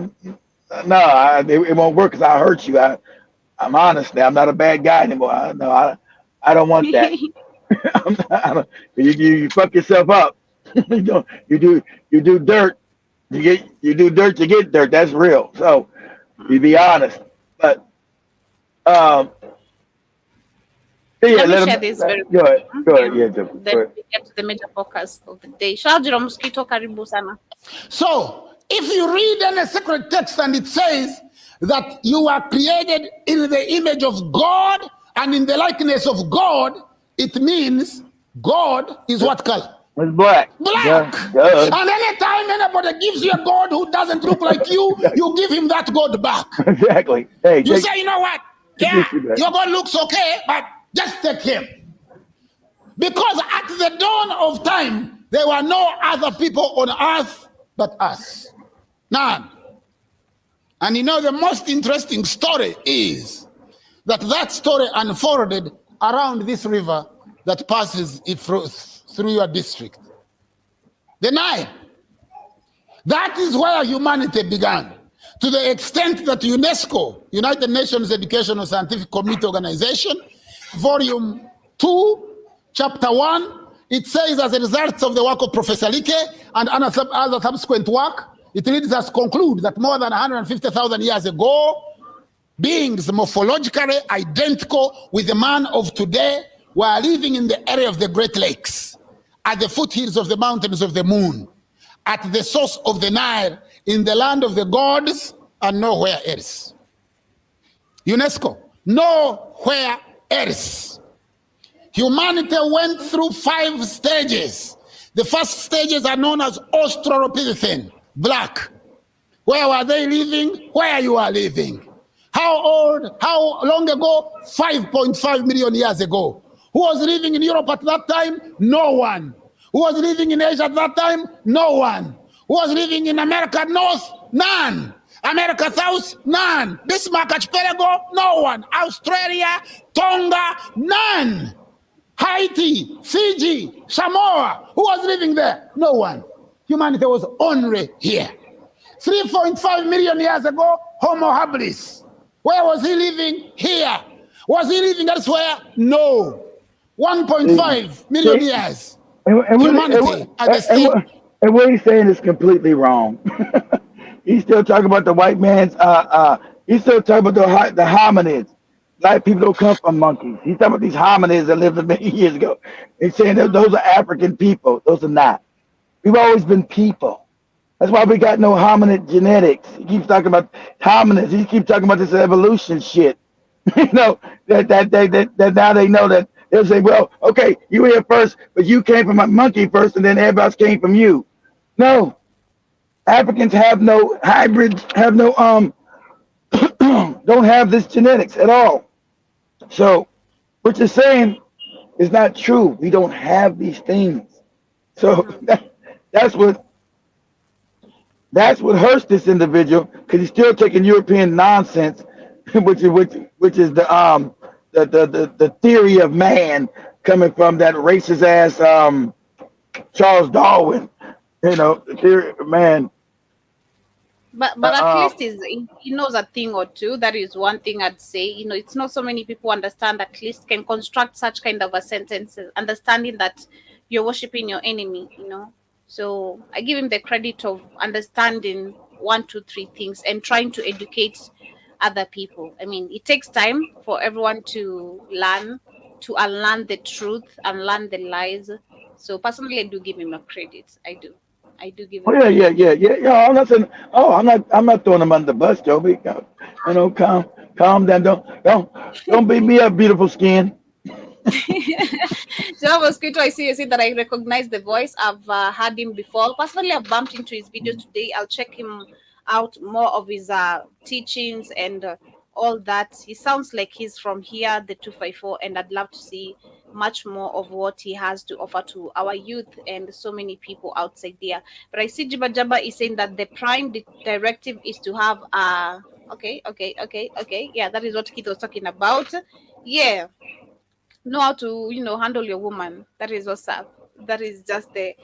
no, it won't work because I'll hurt you. I'm honest now. I'm not a bad guy anymore. I don't want that. You fuck yourself up. You do dirt. You do dirt to get dirt. That's real. So you be honest. But let me share this very go ahead. Yeah, then we get to the major focus of the day. Shajiro Mosquito, karibu sana. So, if you read in a sacred text and it says that you are created in the image of God and in the likeness of God, it means God is what color? It's black. Black. Yeah. And anytime anybody gives you a God who doesn't look like you, you give him that God back. Exactly. Hey, You say, you know what? Yeah, your God looks okay, but just take him. Because at the dawn of time, there were no other people on earth but us. None. And the most interesting story is that story unfolded around this river that passes through your district. The Nile. That is where humanity began. To the extent that UNESCO, United Nations Educational Scientific Committee Organization, Volume 2, Chapter 1, it says as a result of the work of Professor Like and other subsequent work, it leads us to conclude that more than 150,000 years ago, beings morphologically identical with the man of today were living in the area of the Great Lakes, at the foothills of the mountains of the moon, at the source of the Nile, in the land of the gods, and nowhere else. UNESCO, nowhere else. Humanity went through 5 stages. The first stages are known as Australopithecine, black. Where were they living? Where you are living. How old? How long ago? 5.5 million years ago. Who was living in Europe at that time? No one. Who was living in Asia at that time? No one. Who was living in America North? None. America South? None. Bismarck Archipelago? No one. Australia? Tonga? None. Haiti? Fiji? Samoa? Who was living there? No one. Humanity was only here. 3.5 million years ago, Homo habilis. Where was he living? Here. Was he living elsewhere? No. 1.5 million years. Humanity at the state. And what he's saying is completely wrong. He's still talking about the white man's, he's still talking about the hominids. Black people don't come from monkeys. He's talking about these hominids that lived many years ago. He's saying that those are African people. Those are not. We've always been people. That's why we got no hominid genetics. He keeps talking about hominids. He keeps talking about this evolution shit. That now they know that they'll say, well, okay, you were here first, but you came from a monkey first, and then everybody else came from you. No. Africans have no hybrids, have no don't have this genetics at all. So what you're saying is not true. We don't have these things. So that's what That's what hurts this individual because he's still taking European nonsense, which is the theory of man coming from that racist ass Charles Darwin. The theory of man. But at least he knows a thing or two. That is one thing I'd say. It's not so many people understand, at least can construct such kind of a sentence, understanding that you're worshiping your enemy. So I give him the credit of understanding 1, 2, 3 things and trying to educate other people. I mean, it takes time for everyone to learn, to unlearn the truth, unlearn the lies. So personally, I do give him a credit. I do give him. Oh yeah. I'm not saying. Oh, I'm not throwing him under the bus, Joby. Calm down. Don't beat me up, beautiful skin. So Mosquito, I see that I recognize the voice. I've heard him before. Personally, I've bumped into his video today. I'll check him out, more of his teachings and all that. He sounds like he's from here, the 254, and I'd love to see much more of what he has to offer to our youth and so many people outside there. But I see Jibba Jabba is saying that the prime directive is to have okay. Yeah, that is what Keith was talking about. Yeah. Know how to handle your woman. That is what's up. That is just the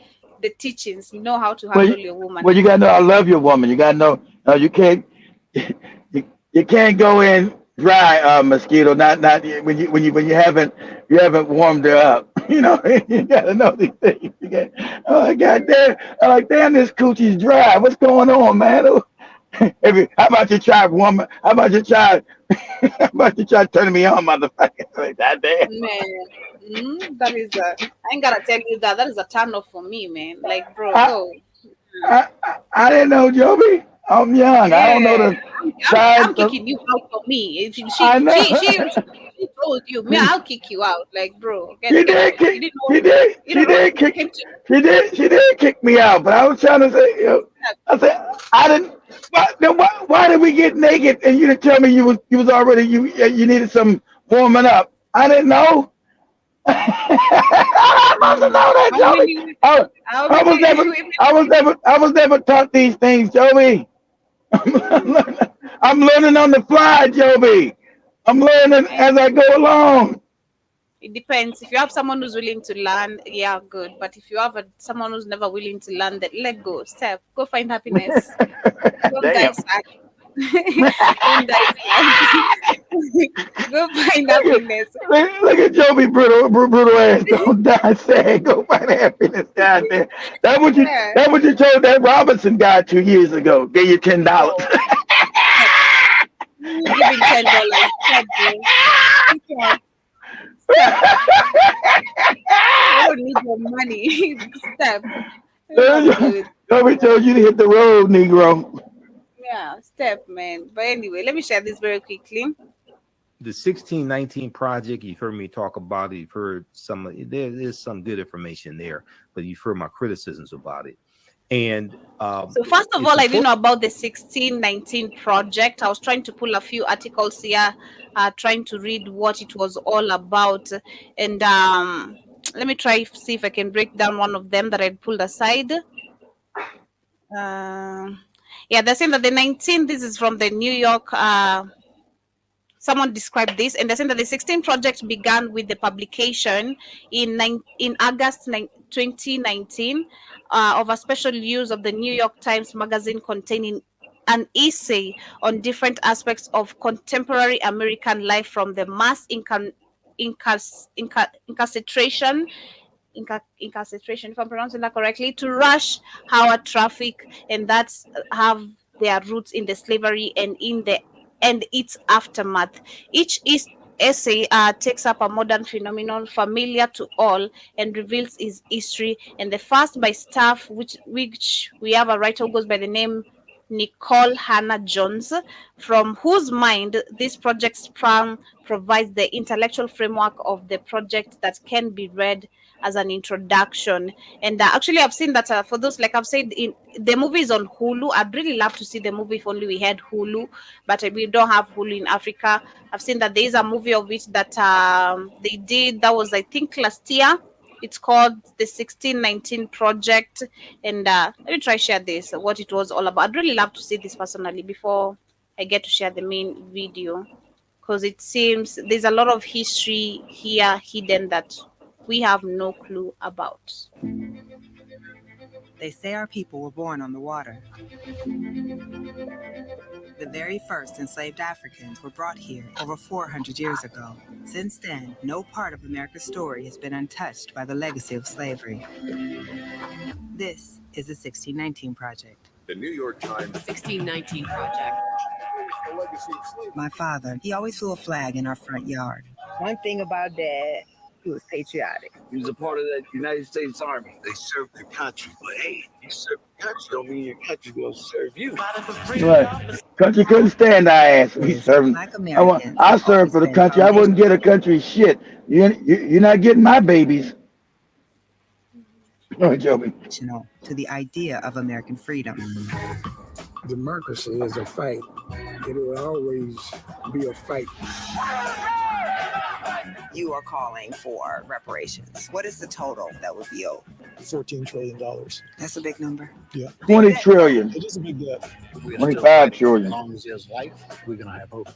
teachings. Know how to handle your woman. Well, you gotta know I love your woman. You gotta know you can't you can't go in dry, Mosquito. Not when you haven't warmed her up. You gotta know these things. Oh goddamn! I'm like, damn, this coochie's dry. What's going on, man? How about you try woman? How about you try turning me on, motherfucker? Like, that damn. Man, that is I ain't gotta tell you that is a turn off for me, man. Like, bro, go. I didn't know, Joby. I'm young. I don't know I'm kicking you out for me. If she told you, man, I'll kick you out. Like, bro, she did kick me out. But I was trying to say, I said I didn't. Why did we get naked and you didn't tell me you was already you needed some warming up? I didn't know. I must have known that, Joby. I was never taught these things, Joby. I'm learning on the fly, Joby. I'm learning as I go along. It depends. If you have someone who's willing to learn, yeah, good. But if you have someone who's never willing to learn, then let go. Step. Go find happiness. Don't die sad. Don't die sad. Go find happiness. Look at Joby brutal ass. Don't die sad. Go find happiness. God damn. That's what you told that Robinson guy 2 years ago. Gave you $10. Giving $10. Step. I don't need your money. Step. Joby told you to hit the road, Negro. Yeah, step, man. But anyway, let me share this very quickly. The 1619 project, you've heard me talk about it. You've heard there's some good information there, but you've heard my criticisms about it. And so first of all, I didn't know about the 1619 project. I was trying to pull a few articles here, trying to read what it was all about. And let me try see if I can break down one of them that I pulled aside. Yeah, they're saying that the 19, this is from the New York, someone described this, and they're saying that the 16 project began with the publication in August 2019 of a special use of the New York Times magazine containing an essay on different aspects of contemporary American life, from the mass incarceration, if I'm pronouncing that correctly, to rush hour traffic, and that's have their roots in the slavery and its aftermath. Each essay takes up a modern phenomenon familiar to all and reveals its history. And the first by staff, which we have a writer who goes by the name Nicole Hannah Jones, from whose mind this project sprang, provides the intellectual framework of the project that can be read as an introduction. And actually I've seen that for those, like I've said, in the movie is on Hulu. I'd really love to see the movie if only we had Hulu, but we don't have Hulu in Africa. I've seen that there is a movie of it that they did, that was I think last year, It's called the 1619 Project. And let me try share this, what it was all about. I'd really love to see this personally before I get to share the main video, because it seems there's a lot of history here hidden that we have no clue about. They say our people were born on the water. The very first enslaved Africans were brought here over 400 years ago. Since then, no part of America's story has been untouched by the legacy of slavery. This is the 1619 Project. The New York Times. 1619 Project. My father, he always flew a flag in our front yard. One thing about Dad, he was patriotic. He was a part of the United States Army. They served their country. But hey, you serve your country don't mean your country will serve you. Right. Country couldn't stand our ass. We serving. Black Americans I serve for the country. I wouldn't get a country shit. You're not getting my babies. No, Joby. To the idea of American freedom. Democracy is a fight. It will always be a fight. You are calling for reparations. What is the total that would be owed? $14 trillion. That's a big number. Yeah. 20 trillion. It is a big gap. 25 trillion. As long as there's life, we're going to have hope.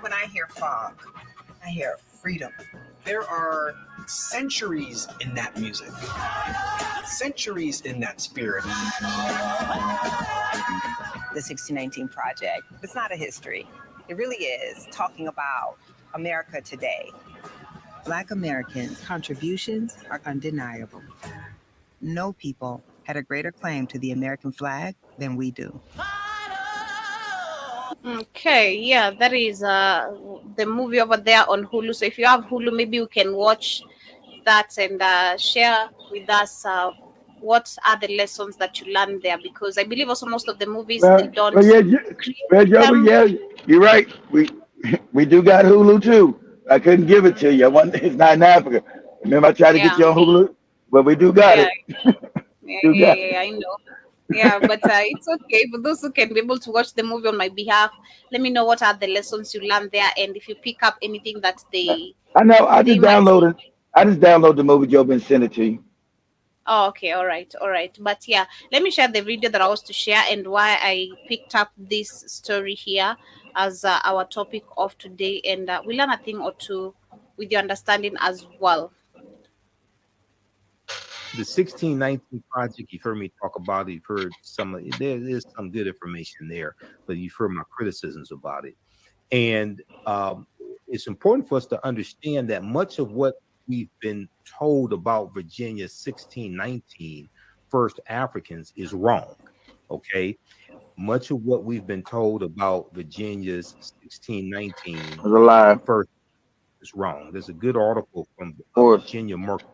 When I hear fog, I hear freedom. There are centuries in that music, centuries in that spirit. The 1619 Project, it's not a history. It really is talking about America today. Black Americans' contributions are undeniable. No people had a greater claim to the American flag than we do. Okay, yeah, that is the movie over there on Hulu. So if you have Hulu, maybe you can watch that and share with us what are the lessons that you learned there, because I believe also most of the movies they don't create them. Yeah, you're right. We do got Hulu too. I couldn't give it to you. It's not in Africa. Remember I tried to get you on Hulu? But we do got it. Yeah, I know. Yeah, but it's okay for those who can be able to watch the movie on my behalf. Let me know what are the lessons you learned there, and if you pick up anything that they. I know. I just download the movie, Joe, and send it to you. Oh, okay, all right. But yeah, let me share the video that I was to share and why I picked up this story here as our topic of today, and we learn a thing or two with your understanding as well. The 1619 Project, you've heard me talk about it. You've heard there is some good information there, but you've heard my criticisms about it. And it's important for us to understand that much of what we've been told about Virginia's 1619 first Africans is wrong. Okay. Much of what we've been told about Virginia's 1619 was a lie. First is wrong. There's a good article from Virginia Mercury.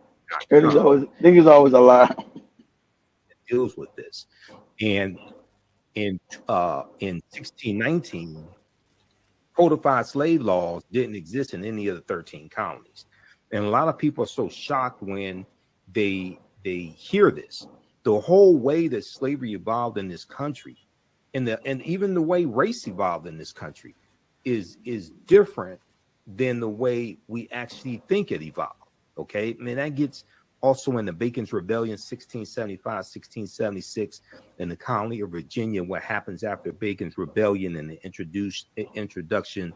Niggas always a lie. That deals with this. And in 1619, codified slave laws didn't exist in any of the 13 colonies. And a lot of people are so shocked when they hear this. The whole way that slavery evolved in this country, and even the way race evolved in this country, is different than the way we actually think it evolved. Okay, I mean that gets also in the Bacon's Rebellion, 1675, 1676, in the colony of Virginia. What happens after Bacon's Rebellion and the introduction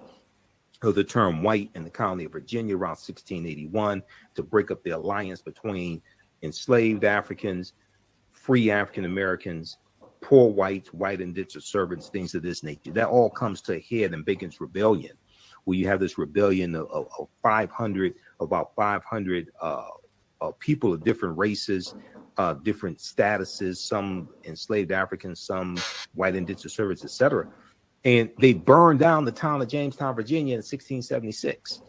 of the term white in the colony of Virginia around 1681 to break up the alliance between enslaved Africans, free African Americans, poor whites, white indentured servants, things of this nature. That all comes to a head in Bacon's Rebellion, where you have this rebellion of about 500 people of different races, different statuses, some enslaved Africans, some white indentured servants, etc. And they burned down the town of Jamestown, Virginia in 1676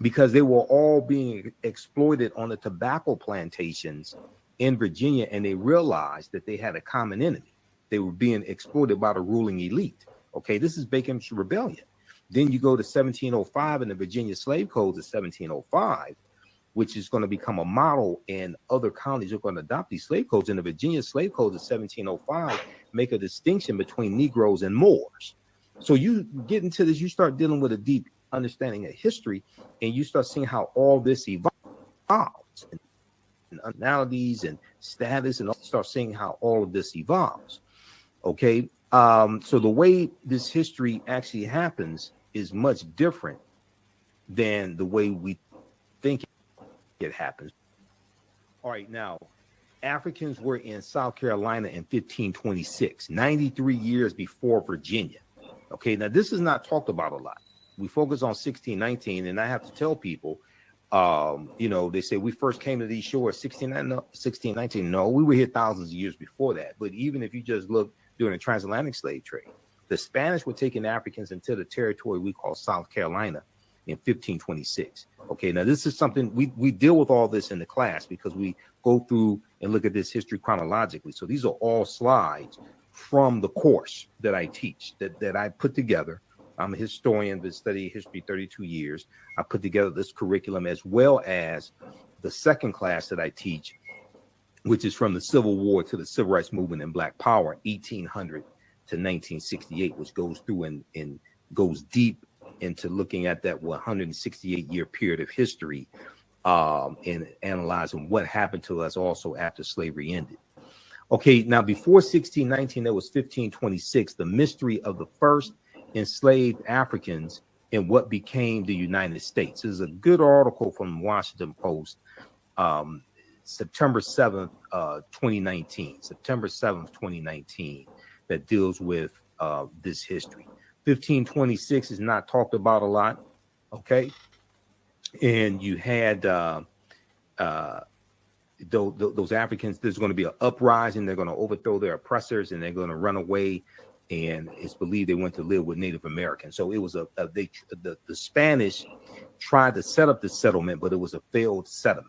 because they were all being exploited on the tobacco plantations in Virginia, and they realized that they had a common enemy. They were being exploited by the ruling elite. Okay, this is Bacon's Rebellion. Then you go to 1705 and the Virginia Slave Codes of 1705, which is going to become a model, and other colonies are going to adopt these slave codes. And the Virginia Slave Codes of 1705 make a distinction between Negroes and Moors. So you get into this, you start dealing with a deep understanding of history, and you start seeing how all this evolved. evolves, and nationalities and status, and start seeing how all of this evolves. Okay, so the way this history actually happens is much different than the way we think it happens. All right, now, Africans were in South Carolina in 1526, 93 years before Virginia. Okay, now this is not talked about a lot. We focus on 1619, and I have to tell people, you know, they say we first came to these shores 1619. No, we were here thousands of years before that. But even if you just look during the transatlantic slave trade, the Spanish were taking Africans into the territory we call South Carolina in 1526. Okay, now this is something we deal with all this in the class because we go through and look at this history chronologically. So these are all slides from the course that I teach, that I put together. I'm a historian that studied history 32 years. I put together this curriculum as well as the second class that I teach, which is from the Civil War to the Civil Rights Movement and Black Power, 1800 to 1968, which goes through and goes deep into looking at that 168-year period of history and analyzing what happened to us also after slavery ended. Okay, now before 1619, there was 1526, the mystery of the first enslaved Africans in what became the United States. This is a good article from Washington Post, September 7th, 2019, September 7th, 2019, that deals with this history. 1526 is not talked about a lot, okay? And you had those Africans, there's going to be an uprising, they're going to overthrow their oppressors, and they're going to run away, and it's believed they went to live with Native Americans. So it was the Spanish tried to set up the settlement, but it was a failed settlement.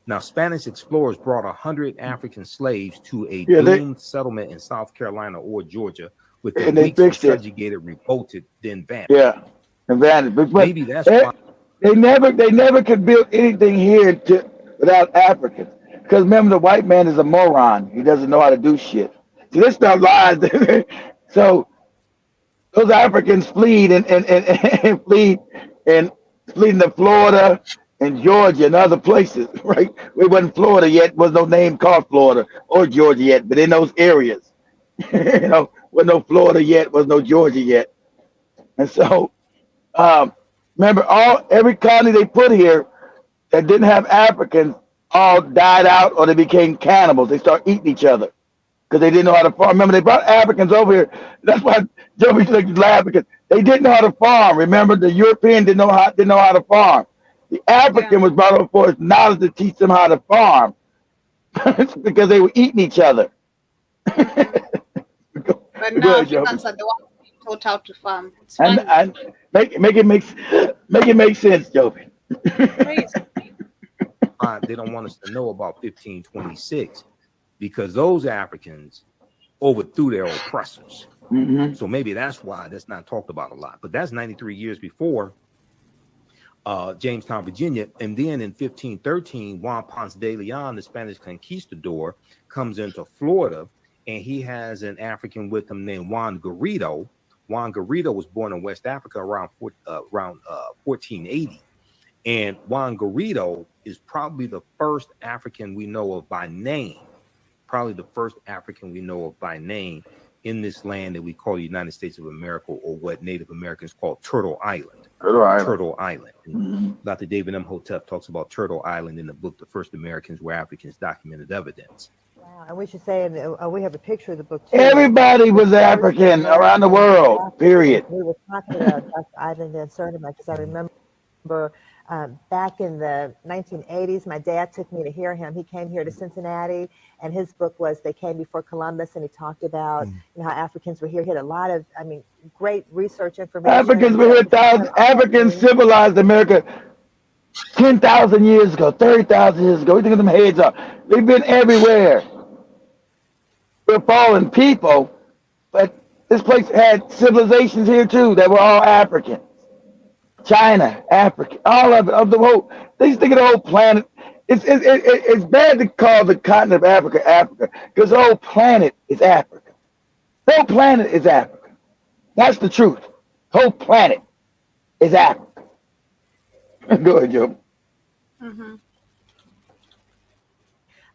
Now, Spanish explorers brought 100 African slaves to a doomed settlement in South Carolina or Georgia, with their weeks subjugated, revolted, then vanished. Yeah, and vanished. But maybe that's why they never could build anything here without Africans. Because remember, the white man is a moron. He doesn't know how to do shit. See, this stuff lies. So those Africans fled and fled into Florida and Georgia and other places, right? We wasn't Florida yet. Was no name called Florida or Georgia yet, but in those areas, you know, was no Florida yet, was no Georgia yet. And so, remember, every colony they put here that didn't have Africans all died out, or they became cannibals. They started eating each other because they didn't know how to farm. Remember, they brought Africans over here. That's why Joey laughed, because they didn't know how to farm. Remember, the European didn't know how to farm. The African was brought over for his knowledge to teach them how to farm because they were eating each other. But now Africans are the ones being taught how to farm. It's fine. And make it make sense, Joey. They don't want us to know about 1526 because those Africans overthrew their oppressors. Mm-hmm. So maybe that's why that's not talked about a lot. But that's 93 years before Jamestown, Virginia. And then in 1513, Juan Ponce de Leon, the Spanish conquistador, comes into Florida, and he has an African with him named Juan Garrido. Juan Garrido was born in West Africa around 1480. And Juan Garrido is probably the first African we know of by name, in this land that we call the United States of America, or what Native Americans call Turtle Island. Turtle Island. Mm-hmm. Dr. David M. Hotep talks about Turtle Island in the book, The First Americans Were Africans, Documented Evidence. Wow. And we should say, we have a picture of the book too. Everybody was African around the world, period. We were talking about Dr. Island and Certimat, because I remember back in the 1980s, my dad took me to hear him. He came here to Cincinnati, and his book was They Came Before Columbus, and he talked about how Africans were here. He had a lot of, great research information. Africans were here. Africans civilized America 10,000 years ago, 30,000 years ago. We think of them heads up. They've been everywhere. We're fallen people, but this place had civilizations here too that were all African. China, Africa, all of it, of the whole. They used to think of the whole planet. It's bad to call the continent of Africa Africa, because the whole planet is Africa. The whole planet is Africa. That's the truth. The whole planet is Africa. Go ahead, Joe. Mm-hmm.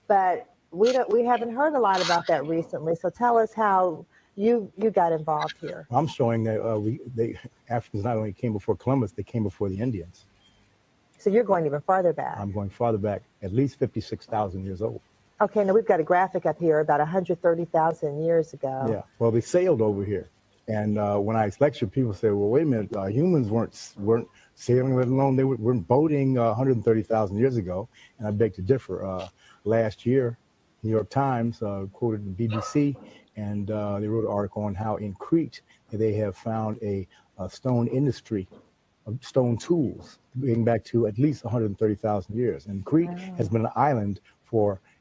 but we haven't heard a lot about that recently. So tell us how you got involved here. I'm showing that Africans not only came before Columbus, they came before the Indians. So you're going even farther back. I'm going farther back, at least 56,000 years old. Okay, now we've got a graphic up here about 130,000 years ago. Yeah, well, they sailed over here. And when I lecture, people say, well, wait a minute, humans weren't sailing, let alone they weren't boating 130,000 years ago. And I beg to differ. Last year, New York Times quoted the BBC, and they wrote an article on how in Crete they have found a stone industry of stone tools going back to at least 130,000 years. And Crete has been an island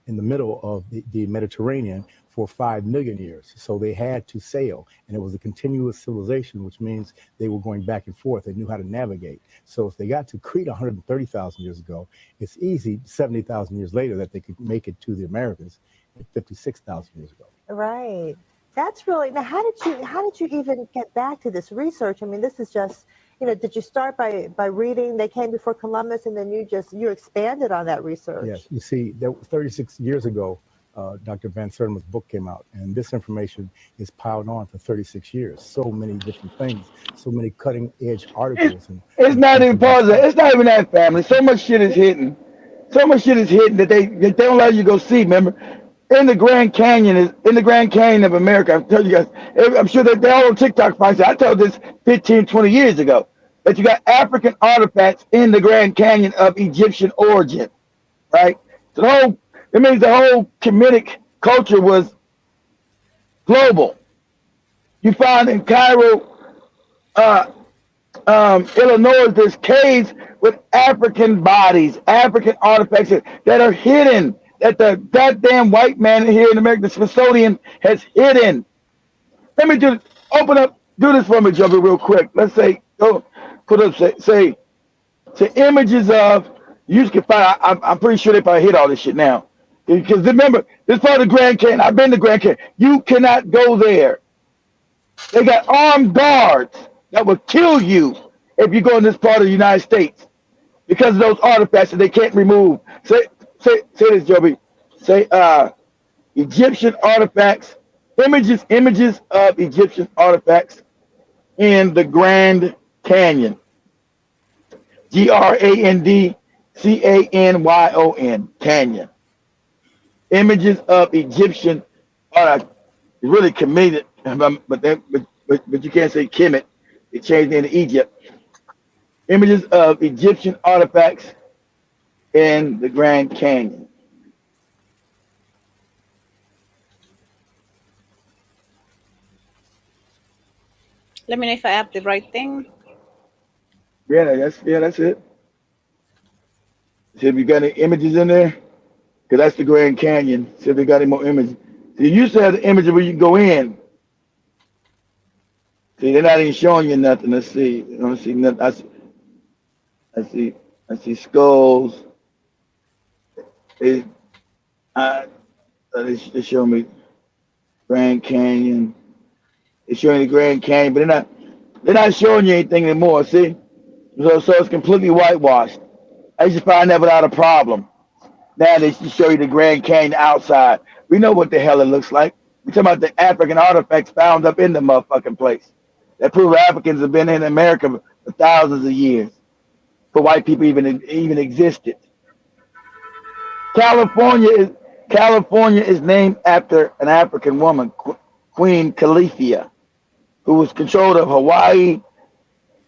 in the middle of the Mediterranean for 5 million years. So they had to sail, and it was a continuous civilization, which means they were going back and forth. They knew how to navigate. So if they got to Crete 130,000 years ago, it's easy 70,000 years later that they could make it to the Americas 56,000 years ago. Right. That's really, now how did you even get back to this research? I mean, this is just, did you start by reading They Came Before Columbus, and then you expanded on that research? Yes, you see, that was 36 years ago, Dr. Van Sertima's book came out, and this information is piled on for 36 years. So many different things, so many cutting edge articles. It's not even part of that. It's not even that, family. So much shit is hidden. So much shit is hidden that they don't allow you to go see. Remember, in the Grand Canyon of America. I've told you guys. I'm sure that they all on TikTok. I told this 15, 20 years ago that you got African artifacts in the Grand Canyon of Egyptian origin, right? So it means the whole Kemetic culture was global. You find in Cairo, Illinois, there's caves with African bodies, African artifacts that are hidden, that the goddamn white man here in America, the Smithsonian, has hidden. Let me do this for me, Joby, real quick. Let's say, say images of, you can find, I'm pretty sure they probably hit all this shit now. Because remember, this part of the Grand Canyon, I've been to Grand Canyon. You cannot go there. They got armed guards that will kill you if you go in this part of the United States because of those artifacts that they can't remove. Say this, Joby. Say Egyptian artifacts, images of Egyptian artifacts in the Grand Canyon. GrandCanyon, Canyon. Images of Egyptian really committed, but you can't say Kemet. It changed into Egypt. Images of Egyptian artifacts in the Grand Canyon. Let me know if I have the right thing. Yeah, that's it. See if you got any images in there, because that's the Grand Canyon. See if they got any more images. See, you used to have the images where you can go in. See, they're not even showing you nothing. Let's see. I don't see nothing. I see skulls. They show me Grand Canyon. They're showing the Grand Canyon, but they're not showing you anything anymore. See, so it's completely whitewashed. I used to find that without a problem. Now they show you the Grand Canyon outside. We know what the hell it looks like. We're talking about the African artifacts found up in the motherfucking place that prove Africans have been in America for thousands of years, for white people even existed. California is named after an African woman, Queen Califia, who was controlled of Hawaii,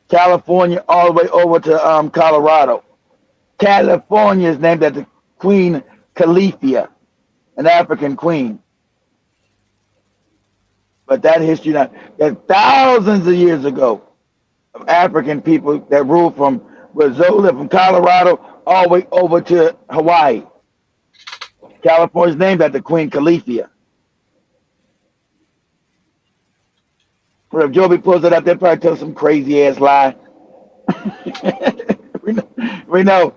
California, all the way over to Colorado. California is named after Queen Califia, an African queen. But that history, that thousands of years ago, of African people that ruled from Brazil, from Colorado, all the way over to Hawaii. California is named after Queen Califia. But if Joby pulls it up, they'll probably tell some crazy ass lie. we know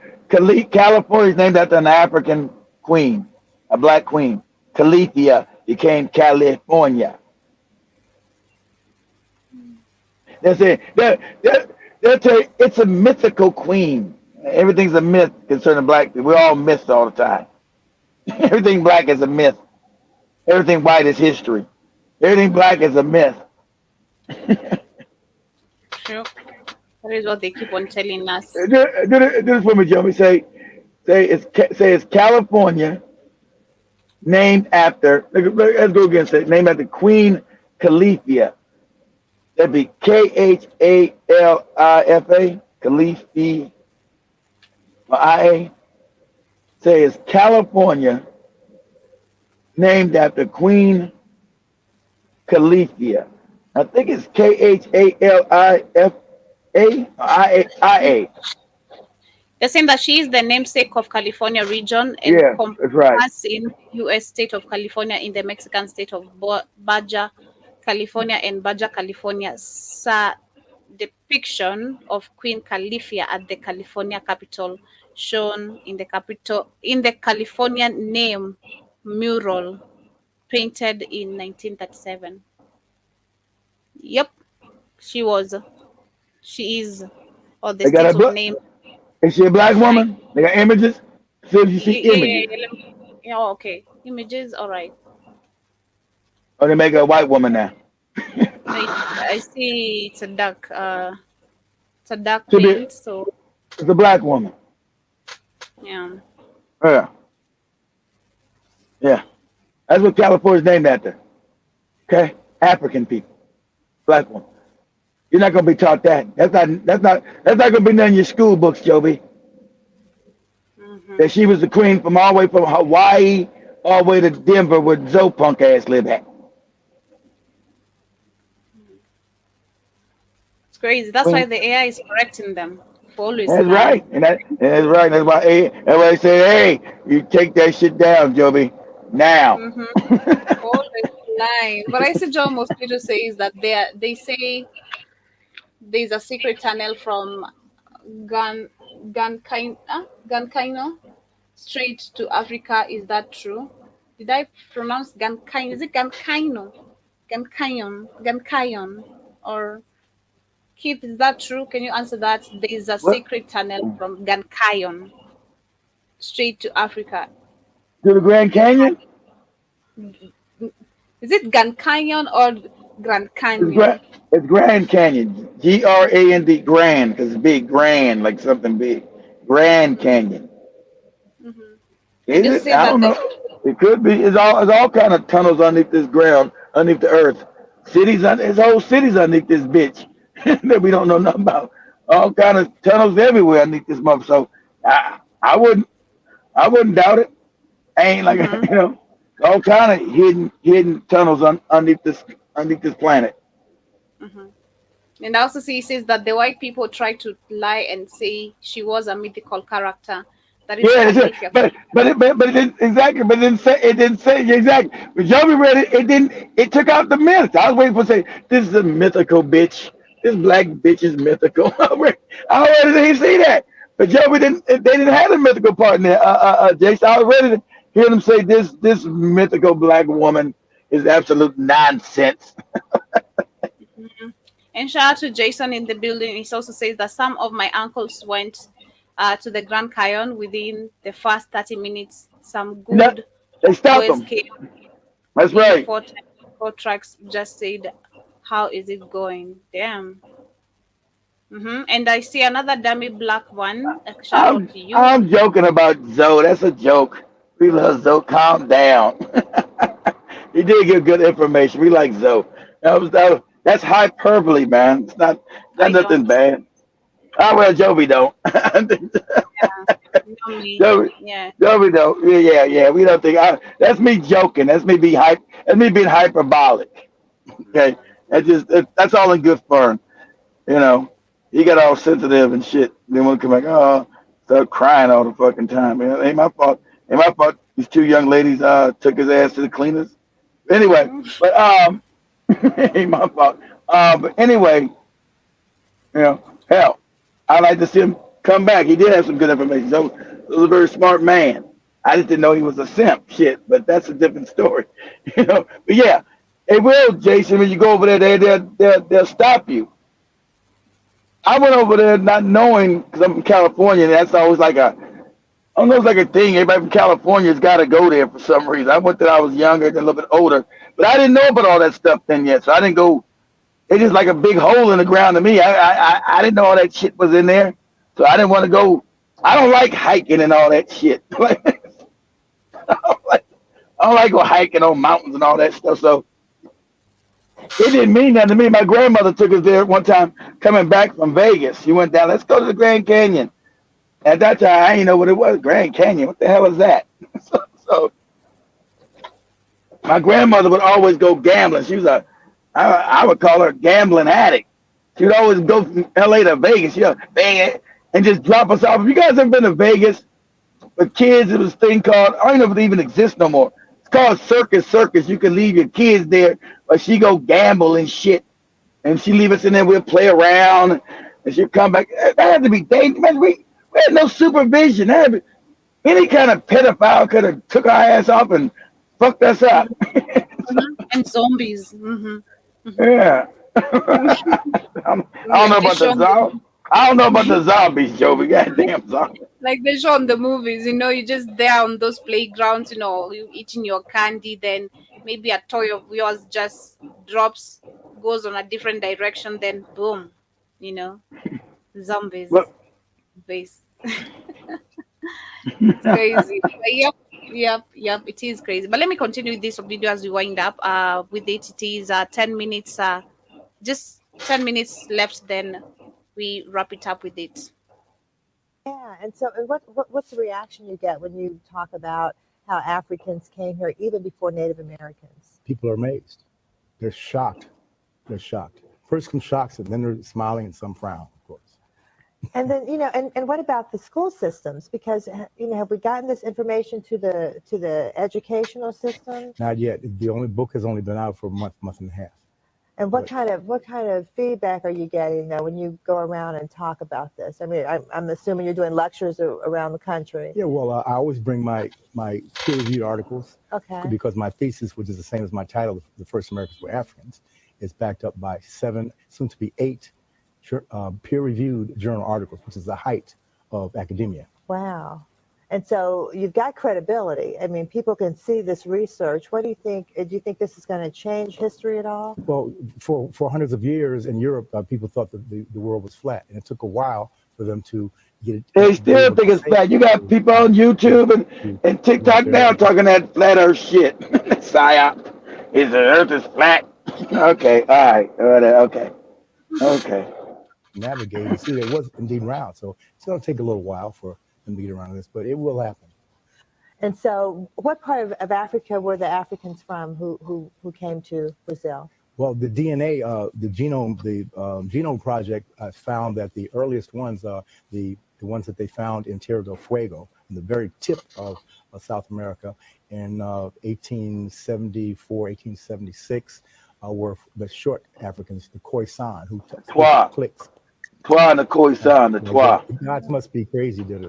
California is named after an African queen, a black queen. Califia became California. They'll say it's a mythical queen. Everything's a myth concerning black people. We're all myths all the time. Everything black is a myth. Everything white is history. Everything black is a myth. True. That is what they keep on telling us. Do this for me, Joey. Say it's California, named after. Let's go again. Say named after Queen Califia. That'd be Khalifa, Khalifi, or IA. Say it's California, named after Queen Califia. I think it's Khalifa or IA. They're saying that she is the namesake of California region and Yeah, that's right. in U.S. state of California in the Mexican state of Baja California and Baja California. Depiction of Queen Califia at the California Capitol shown in the California name mural painted in 1937. Yep, she is, or the They got state a of black. name. Is she a black woman? They got images. So you see images. Yeah, okay. Images, all right. Or they make her a white woman now. I see it's a dark Should be- paint, so It's a black woman. yeah. Yeah. Yeah. That's what California's named after. Okay? African people. Black woman. You're not gonna be taught that. That's not gonna be none of your school books, Joby. That she was the queen from all the way from Hawaii all the way to Denver where Zoe punk ass live at. It's crazy. That's why the AI is correcting them for always That's lying. right. And that's right. That's why everybody say, hey, you take that shit down, Joby. Now. Always lying. But I see John Mosquito says that they say there's a secret tunnel from Gankaino straight to Africa. Is that true? Did I pronounce Gankaino? Is it Gankaino? Gankayon? Or Keith, is that true? Can you answer that? There is a What? secret tunnel from Gankayon straight to Africa. To the Grand Canyon? Is it Grand Canyon or Grand Canyon? It's Grand Canyon. Grand, Grand, because it's big, grand, like something big. Grand Canyon. Is Just it? say I that don't know. It could be. It's all kind of tunnels underneath this ground, underneath the earth. There's whole cities underneath this bitch that we don't know nothing about. All kind of tunnels everywhere underneath this mother. So I wouldn't doubt it. Ain't like all kind of hidden tunnels underneath this planet. And I also see he says that the white people try to lie and say she was a mythical character. That is Yeah, but it didn't exactly. But it didn't say exactly. When Joby read it, it didn't. It took out the myth. I was waiting for say this is a mythical bitch. This black bitch is mythical. I already didn't see that. But Joby didn't. They didn't have a mythical part in there. Jason, I was ready to hear them say this mythical black woman is absolute nonsense. And shout out to Jason in the building. He also says that some of my uncles went to the Grand Canyon within the first 30 minutes. Some good They stopped boys them. came. That's right. Four tracks just said, "How is it going?" Damn. And I see another dummy black one. Shout out to you. I'm joking about Zoe. That's a joke. We love Zoe. Calm down. He did give good information. We like Zoe. That's hyperbole, man. It's not nothing bad. Well, Joby don't. Joby don't. Yeah. We don't think. That's me joking. That's me being hyperbolic. Okay. That's all in good fun. He got all sensitive and shit. Then we'll come back. Start crying all the fucking time. Man, ain't my fault. These two young ladies took his ass to the cleaners. Anyway, but ain't my fault. But anyway, hell, I like to see him come back. He did have some good information. So he was a very smart man. I just didn't know he was a simp. Shit, but that's a different story. But yeah, it will, Jason. When you go over there, they'll stop you. I went over there not knowing, because I'm from California, and that's always like a I don't know, it's like a thing. Everybody from California's got to go there for some reason. I went there, I was younger and a little bit older, but I didn't know about all that stuff then yet, so I didn't go. It's just like a big hole in the ground to me. I didn't know all that shit was in there, so I didn't want to go. I don't like hiking and all that shit. I don't like go hiking on mountains and all that stuff. So it didn't mean nothing to me. My grandmother took us there one time coming back from Vegas. She went down, let's go to the Grand Canyon. At that time, I didn't know what it was. Grand Canyon, what the hell is that? So my grandmother would always go gambling. She was I would call her a gambling addict. She would always go from LA to Vegas, and just drop us off. If you guys ever been to Vegas with kids, it was a thing called, I don't know if it even exists no more. It's called Circus. You can leave your kids there, but she go gamble and shit. And she leave us in there, we'll play around, and she'll come back. That had to be dangerous. We had no supervision. Any kind of pedophile could have took our ass off and fucked us up. And zombies. Yeah. I don't know about the zombies. I don't know about the zombies, Joey. Goddamn zombies. Like they show in the movies, you're just there on those playgrounds, you eating your candy, then maybe a toy of yours just goes on a different direction, then boom, zombies. Base. It's crazy. Yep, it is crazy. But let me continue with this video as we wind up with it. It is 10 minutes, just 10 minutes left, then we wrap it up with it. Yeah, and so what's the reaction you get when you talk about how Africans came here even before Native Americans? People are amazed. They're shocked. First come shocks, and then they're smiling, and some frown, of course. And then and what about the school systems? Because have we gotten this information to the educational system? Not yet. The book has only been out for a month and a half. And what kind of feedback are you getting though when you go around and talk about this? I mean, I'm assuming you're doing lectures around the country. Yeah, well, I always bring my peer-reviewed articles. Okay. Because my thesis, which is the same as my title, "The First Americans Were Africans," is backed up by 7, soon to be 8, peer-reviewed journal articles, which is the height of academia. Wow. And so you've got credibility. I mean, people can see this research. What do you think? Do you think this is going to change history at all? Well, for hundreds of years in Europe, people thought that the world was flat, and it took a while for them to get it. They still think it's flat. You got people on YouTube and TikTok now talking that flat earth shit. Psyop. Is the earth is flat? Okay, all right. Okay. Navigate and see that it was indeed round. So it's going to take a little while for them to get around this, but it will happen. And so what part of Africa were the Africans from who came to Brazil? Well, the DNA, the Genome Project found that the earliest ones are the ones that they found in Tierra del Fuego, in the very tip of South America in 1874, 1876, were the short Africans, the Khoisan, who clicks. Twa and the Khoisan, the Twa. Gods Must Be Crazy did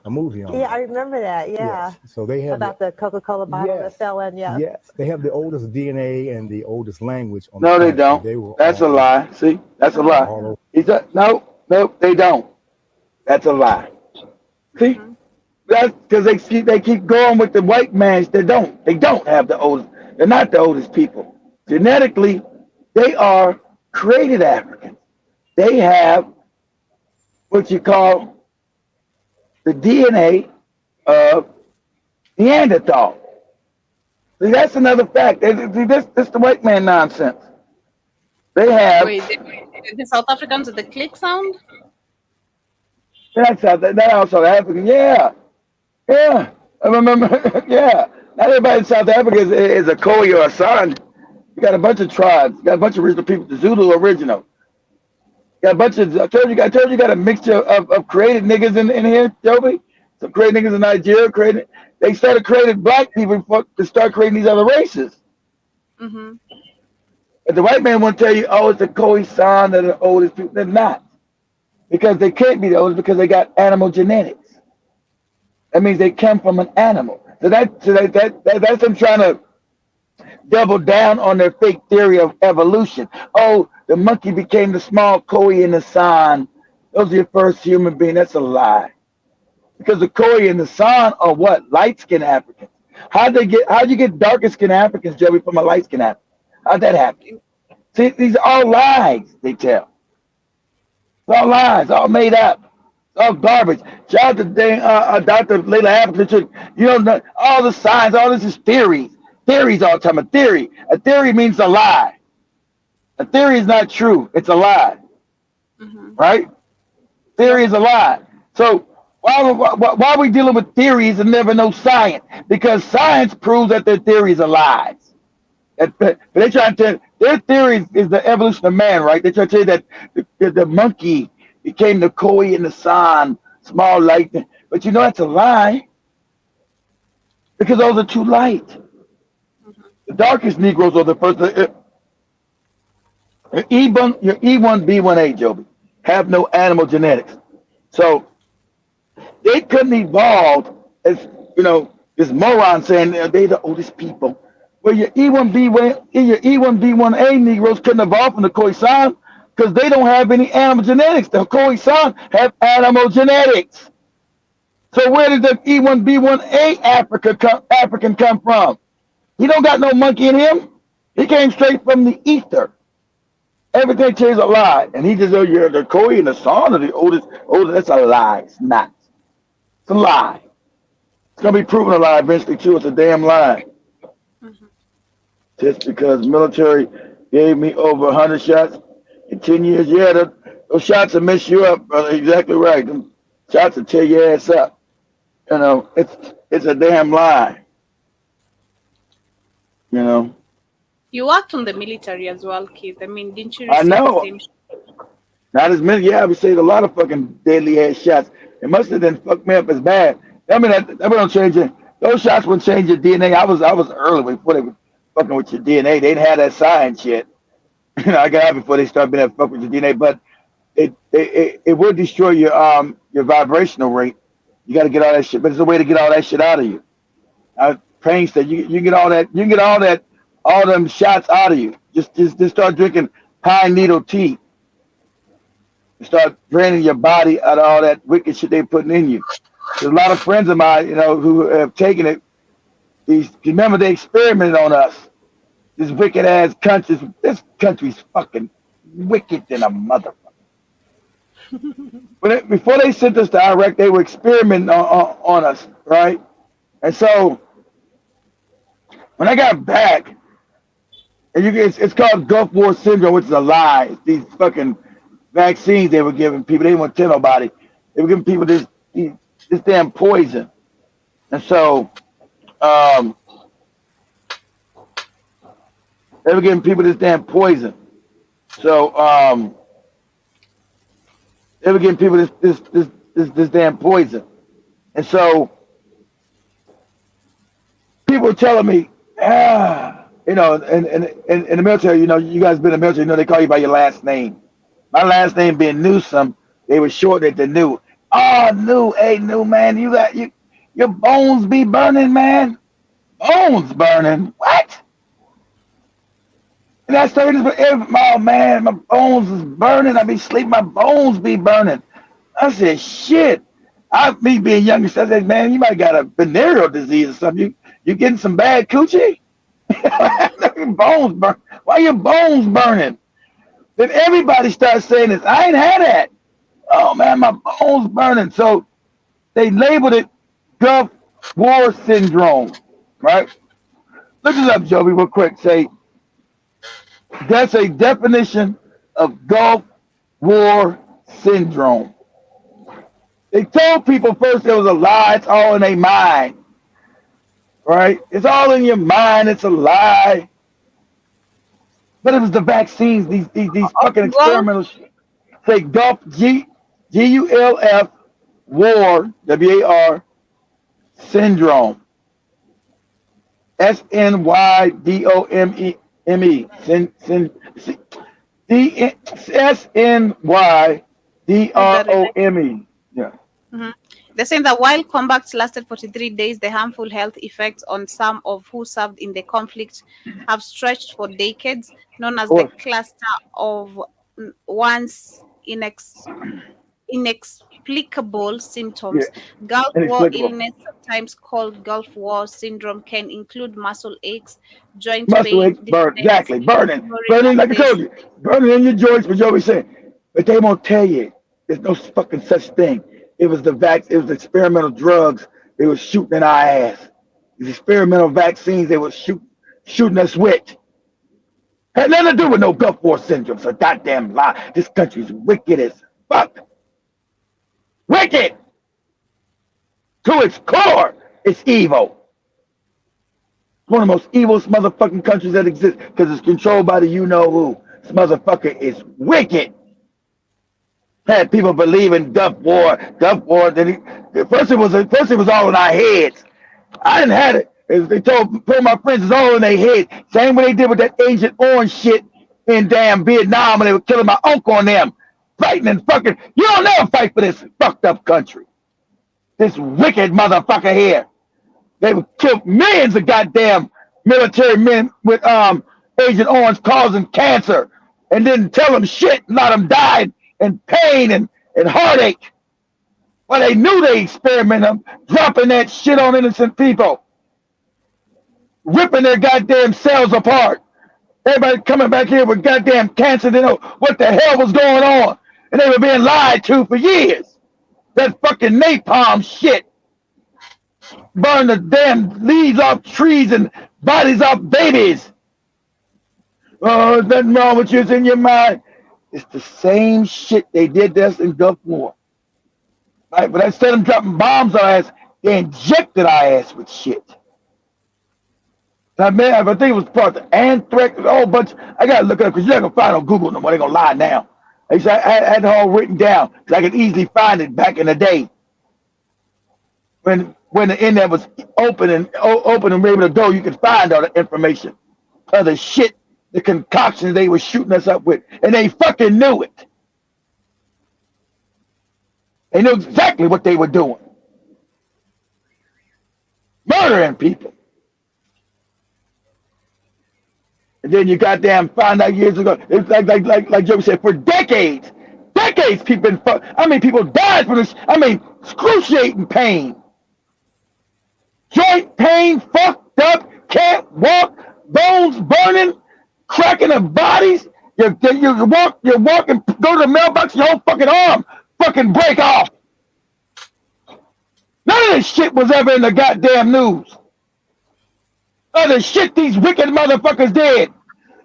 a movie on Yeah, I remember that. Yeah. Yes. So they have about the Coca-Cola bottle that fell in. Yeah. Yes, they have the oldest DNA and the oldest language. On No, they don't. That's a lie. See, that's a lie. No, they don't. That's a lie. See, that's because they keep going with the white man. They don't have the oldest. They're not the oldest people. Genetically, they are created Africans. They have what you call the DNA of Neanderthal. See, that's another fact. This the white man nonsense. They have. Wait, the South Africans with the click sound? That's also African. Yeah. I remember. Yeah. Not everybody in South Africa is a Khoi or a San. You got a bunch of tribes. You got a bunch of original people. The Zulu original. Got a bunch of. I told you, you got a mixture of created niggas in here, Joby. Some created niggas in Nigeria. They started creating black people to start creating these other races. Mm-hmm. But the white man won't tell you, oh, it's the Khoisan that are the oldest people. They're not. Because they can't be the oldest because they got animal genetics. That means they come from an animal. So that's them trying to double down on their fake theory of evolution. Oh, the monkey became the small Khoi in the sun. Those are your first human being. That's a lie. Because the Khoi and the San are what? Light-skinned Africans. How'd you get darker-skinned Africans, Joey, from a light-skinned African? How'd that happen? See, these are all lies they tell. It's all lies, all made up. It's all garbage. Shout out to Dr. Layla Appleton. You know, all the science, all this is theories. Theories all the time. A theory. A theory means a lie. A theory is not true. It's a lie. Right? Theory is a lie. So why are we dealing with theories and never know science? Because science proves that their theories are lies. But they try to tell their theory is the evolution of man, right? They try to tell you that the monkey became the Khoi and the San, small light. But you know that's a lie. Because those are too light. The darkest Negroes are the first. Your E1B1A, Joby, have no animal genetics. So they couldn't evolve as, you know, this moron saying they're the oldest people. Well, your E1B1A Negroes couldn't evolve from the Khoisan because they don't have any animal genetics. The Khoisan have animal genetics. So where did the E1B1A African come from? He don't got no monkey in him. He came straight from the ether. Everything is a lie. And he just, you're the Khoi and the San are the oldest. That's a lie. It's not. It's a lie. It's going to be proven a lie eventually, too. It's a damn lie. Just because military gave me over 100 shots in 10 years. Yeah, those shots will mess you up, brother. Exactly right. Them shots will tear your ass up. You know, it's a damn lie. You know. You worked on the military as well, Keith. I mean, didn't you? I know. The same Not as many. Yeah, I received a lot of fucking deadly ass shots. It must have done fucked me up as bad. I mean, that don't change it. Those shots wouldn't change your DNA. I was early before they were fucking with your DNA. They didn't have that science yet. You know, I got out before they started being able to fuck with your DNA. But it would destroy your vibrational rate. You got to get all that shit. But there's a way to get all that shit out of you. Praying that you can get all that. You can get all them shots out of you. Just start drinking pine needle tea. Start draining your body out of all that wicked shit they're putting in you. There's a lot of friends of mine, you know, who have taken it. Remember they experimented on us. This wicked ass country. This country's fucking wicked than a motherfucker. Before they sent us to Iraq, they were experimenting on us, right? And so when I got back, and it's called Gulf War Syndrome, which is a lie. It's these fucking vaccines they were giving people. They didn't want to tell nobody. They were giving people this damn poison. And so they were giving people this damn poison. So they were giving people this damn poison. And so people were telling me, you know, in the military, you know, you guys been in the military, you know, they call you by your last name. My last name being Newsome, they were short at the New. Oh, New, hey, New, man, your bones be burning, man. Bones burning? What? And I started, oh, man, my bones is burning. I be sleeping, my bones be burning. I said, shit. Me being younger, I said, man, you might got a venereal disease or something. You getting some bad coochie? Bones burn. Why your bones burning? Then everybody starts saying this. I ain't had that. Oh man, my bones burning. So they labeled it Gulf War Syndrome, right? Look it up, Joby, real quick. Say that's a definition of Gulf War Syndrome. They told people first it was a lie. It's all in their mind. Right? It's all in your mind. It's a lie. But it was the vaccines, these fucking experimental shit. Say Gulf, G-U-L-F, War, W-A-R, Syndrome. S-N-Y-D-O-M-E. S-N-Y-D-R-O-M-E. Yeah. Mm-hmm. They're saying that while combat lasted 43 days, the harmful health effects on some of who served in the conflict have stretched for decades, known as the cluster of once inexplicable symptoms. Yeah, Gulf War inexplicable. illness, sometimes called Gulf War syndrome, can include muscle aches, joint Muscle pain, aches, burn, dizziness, exactly, burning, memory like I told lapses. you, burning in your joints. But you always say, but they won't tell you. There's no fucking such thing. It was it was experimental drugs they were shooting in our ass. These experimental vaccines they were shooting us with. Had nothing to do with no Gulf War syndrome. It's a goddamn lie. This country's wicked as fuck. Wicked! To its core, it's evil. It's one of the most evilest motherfucking countries that exists because it's controlled by the you-know-who. This motherfucker is wicked. Had people believe in Gulf War. First it was all in our heads. I didn't have it. They told my friends it's all in their head. Same way they did with that Agent Orange shit in damn Vietnam when they were killing my uncle and them. Fighting and fucking. You don't never fight for this fucked up country. This wicked motherfucker here. They would kill millions of goddamn military men with Agent Orange causing cancer and didn't tell them shit and let them die in pain and heartache. Well, they knew they experimented, dropping that shit on innocent people. Ripping their goddamn cells apart. Everybody coming back here with goddamn cancer, they know what the hell was going on. And they were being lied to for years. That fucking napalm shit. Burn the damn leaves off trees and bodies off babies. Oh, there's nothing wrong with you, it's in your mind. It's the same shit they did this in Gulf War. Right? But instead of dropping bombs on our ass, they injected our ass with shit. I think it was part of the anthrax, a whole bunch. I gotta look it up because you're not gonna find it on Google no more. They're gonna lie now. I had it all written down because I could easily find it back in the day when the internet was open and we were able to go. You could find all the information of the shit, the concoctions they were shooting us up with, and they fucking knew it. They knew exactly what they were doing, murdering people. And then you goddamn found out years ago. It's like Joe said, for decades people been people died from this. Excruciating pain, joint pain, fucked up, can't walk, bones burning, cracking of bodies. You walk and go to the mailbox, your whole fucking arm fucking break off. None of this shit was ever in the goddamn news. Other shit these wicked motherfuckers did.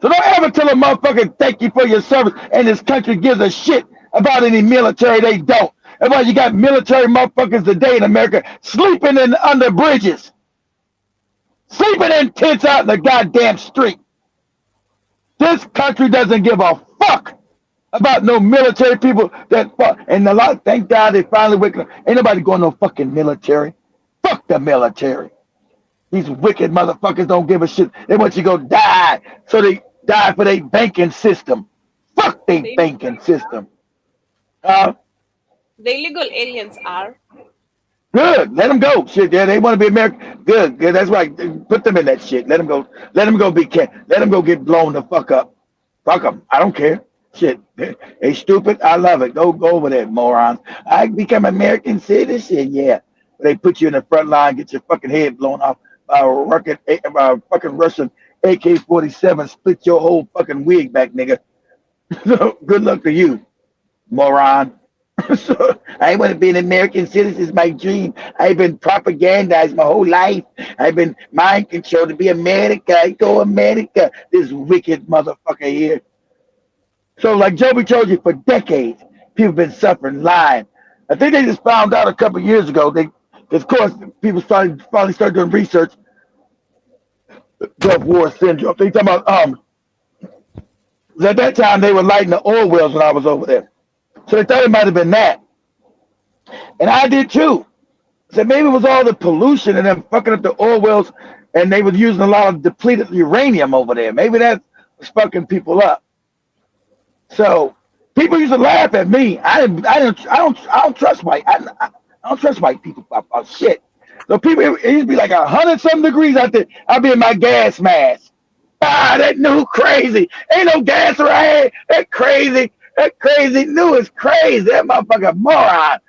So don't ever tell a motherfucker thank you for your service and this country gives a shit about any military. They don't. That's why you got military motherfuckers today in America sleeping under bridges. Sleeping in tents out in the goddamn street. This country doesn't give a fuck about no military people that fuck. And thank God they finally waking up. Ain't nobody going no fucking military. Fuck the military. These wicked motherfuckers don't give a shit. They want you to go die, so they die for their banking system. Fuck their banking system. The illegal aliens are. Good. Let them go. Shit, yeah, they want to be American. Good. That's right. Put them in that shit. Let them go. Let them go let them go get blown the fuck up. Fuck them. I don't care. Shit. They stupid. I love it. Go over there, morons. I become American citizen. Yeah. They put you in the front line, get your fucking head blown off. Fucking Russian AK-47 split your whole fucking wig back, nigga. So good luck to you, moron. So I want to be an American citizen. It's my dream. I've been propagandized my whole life. I've been mind controlled to be America. I go America. This wicked motherfucker here. So like Joby told you, for decades, people have been suffering, lying. I think they just found out a couple years ago. Of course, people finally started doing research. Gulf War syndrome. They talking about at that time they were lighting the oil wells when I was over there, so they thought it might have been that, and I did too. So maybe it was all the pollution and them fucking up the oil wells, and they were using a lot of depleted uranium over there. Maybe that was fucking people up. So people used to laugh at me. I don't trust white. I don't trust white people about shit. So people, it used to be like 100-something degrees out there. I'll be in my gas mask. That new crazy. Ain't no gas around here. That crazy. That crazy new is crazy. That motherfucker moron.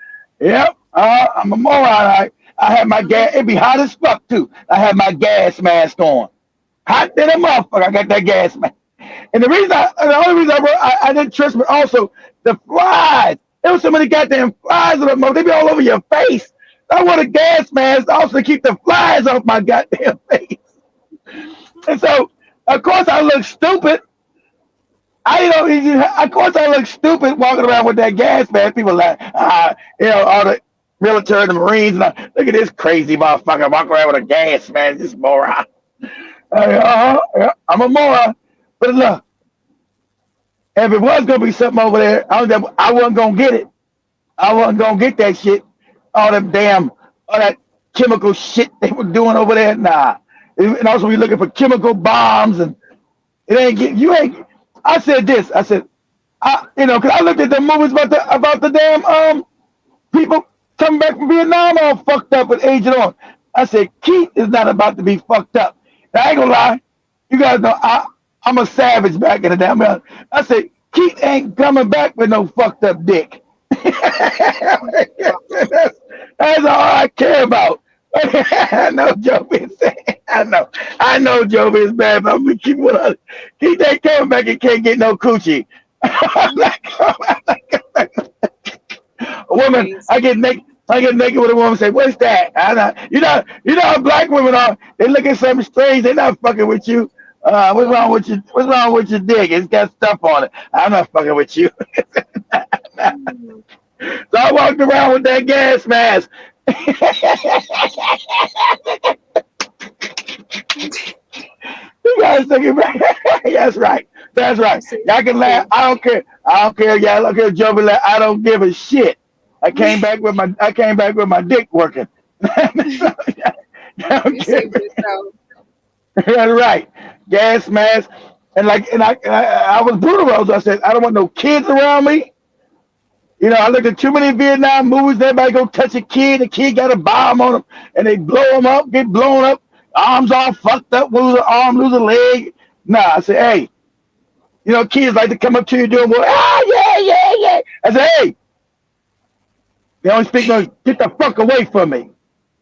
Yep. I'm a moron. I had my gas. It be hot as fuck too. I had my gas mask on. Hot than a motherfucker. I got that gas mask. And the only reason I didn't trust, but also the flies. There was so many goddamn flies on the motor. They be all over your face. I want a gas mask also to keep the flies off my goddamn face. And so, of course, I look stupid. Of course, I look stupid walking around with that gas mask. People like, all the military, the Marines. Look at this crazy motherfucker walking around with a gas mask. This moron. I'm a moron. But look, if it was gonna be something over there, I wasn't gonna get it. I wasn't gonna get that shit. All that chemical shit they were doing over there. Nah. And also we looking for chemical bombs, and I said this. I said, because I looked at the movies about the damn people coming back from Vietnam all fucked up with Agent Orange. I said, Keith is not about to be fucked up. Now, I ain't gonna lie, you guys know I'm a savage back in the damn. I said, Keith ain't coming back with no fucked up dick. That's all I care about. I know Joby is saying. I know Joby is bad, but I'm gonna keep it on. Keith ain't coming back and can't get no coochie. A woman, I get naked with a woman and say, "What's that?" You know how black women are. They look at something strange. They're not fucking with you. What's wrong with you? What's wrong with your dick? It's got stuff on it. I'm not fucking with you. So I walked around with that gas mask. You guys thinking back? That's right. That's right. Y'all can laugh. I don't care. Y'all look at Joby laugh. I don't give a shit. I came back with my dick working. That's right. Gas mask. And I was brutal. I said, I don't want no kids around me. I looked at too many Vietnam movies. Everybody go touch a kid. The kid got a bomb on him, and they blow him up, get blown up, arms all fucked up, lose an arm, lose a leg. Nah, I said, hey, kids like to come up to you doing, yeah. I said, hey, they don't speak no, get the fuck away from me.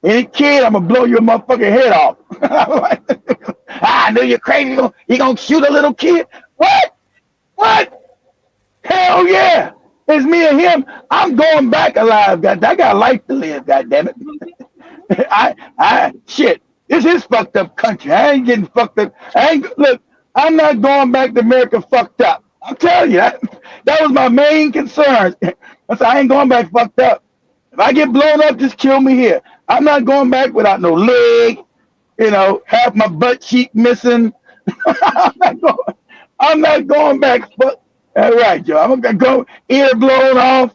Any kid, I'm gonna blow your motherfucking head off. I know you're crazy. You gonna shoot a little kid? What? Hell yeah. It's me and him. I'm going back alive, God. I got a life to live, God damn it. Shit. This is fucked up country. I ain't getting fucked up. Look, I'm not going back to America fucked up. I'll tell you that was my main concern. I said, I ain't going back fucked up. If I get blown up, just kill me here. I'm not going back without no leg, half my butt cheek missing. I'm not going back. All right, Joe. I'm gonna go ear blown off.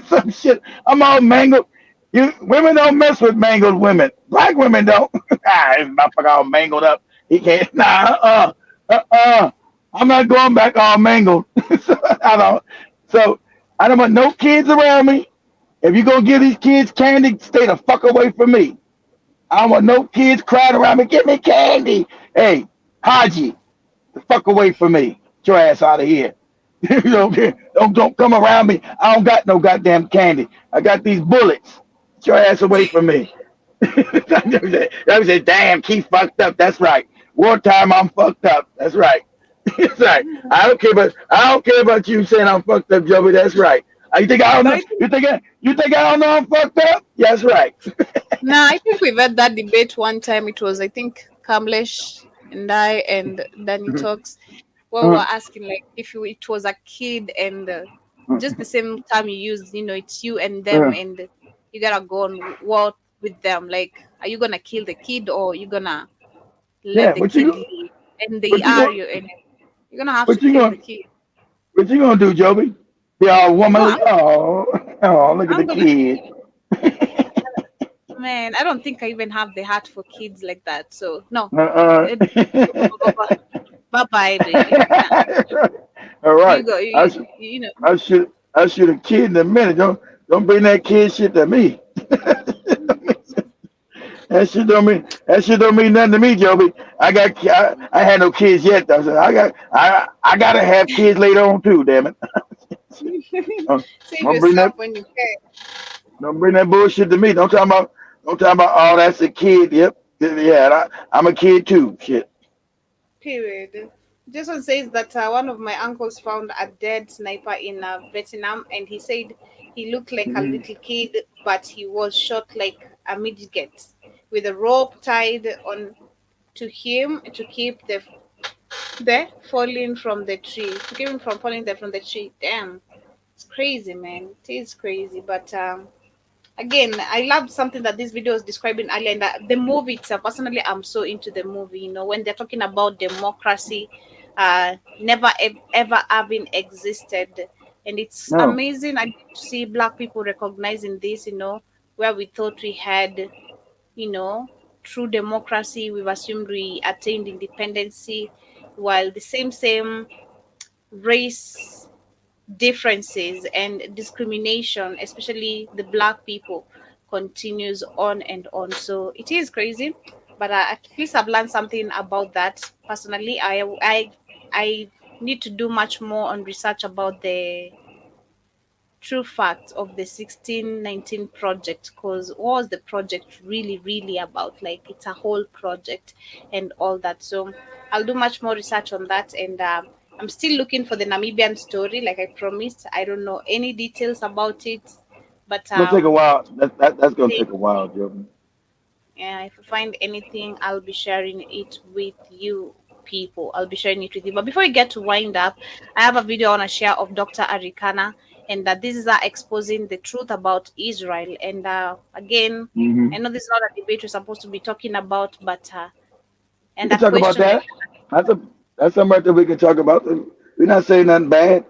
Some shit. I'm all mangled. Women don't mess with mangled women. Black women don't. This motherfucker all mangled up. He can't. Nah. I'm not going back all mangled. So I don't want no kids around me. If you're gonna give these kids candy, stay the fuck away from me. I don't want no kids crying around me. Give me candy. Hey, Haji, the fuck away from me. Get your ass out of here. Don't come around me. I don't got no goddamn candy. I got these bullets. Get your ass away from me. I said, damn, Keith fucked up. That's right. Wartime, I'm fucked up. That's right. That's right. I don't care about you saying I'm fucked up, Joey. That's right. You think I don't know? You think I don't know I'm fucked up? Yeah, that's right. Nah, I think we've had that debate one time. It was, I think, Kamlesh and I and Danny Talks. We were asking if it was a kid and just the same time you used, it's you and them and you gotta go on war with them. Are you gonna kill the kid or you gonna let the kid live? And they are you, and you're gonna have to kill the kid. What you gonna do, Joby? Be all womanly? Oh, look at the kid. Man, I don't think I even have the heart for kids like that. So no. Bye-bye. All right. I'll shoot a kid in a minute. Don't bring that kid shit to me. That shit don't mean nothing to me, Joby. I had no kids yet though. So I gotta have kids later on too, damn it. Save Save yourself when you can. Don't bring that bullshit to me. Don't talk about. Oh, that's a kid. Yep. Yeah. I'm a kid too. Shit. Period. Jason says that one of my uncles found a dead sniper in Vietnam, and he said he looked like a little kid, but he was shot like a midget with a rope tied on to him to keep the falling from the tree, to keep him from falling there from the tree. Damn, it's crazy, man. It is crazy, but again, I loved something that this video was describing earlier, and that the movie itself. Personally, I'm so into the movie. You know, when they're talking about democracy, never ever having existed, and it's amazing. I get to see Black people recognizing this. You know, where we thought we had, you know, true democracy, we've assumed we attained independency, while the same race differences and discrimination, especially the Black people, continues on and on. So it is crazy, but at least I've learned something about that. Personally, I need to do much more on research about the true facts of the 1619 project, because what was the project really about? Like, it's a whole project and all that. So I'll do much more research on that, and I'm still looking for the Namibian story, like I promised. I don't know any details about it, but It's gonna take a while. That's gonna take a while, Joe. yeah, if I find anything, I'll be sharing it with you people. I'll be sharing it with you. But before we get to wind up, I have a video I want to share of Dr. Arikana, and that this is exposing the truth about Israel. And again, I know this is not a debate we're supposed to be talking about, but and We can talk about that. That's something that we can talk about. We're not saying nothing bad.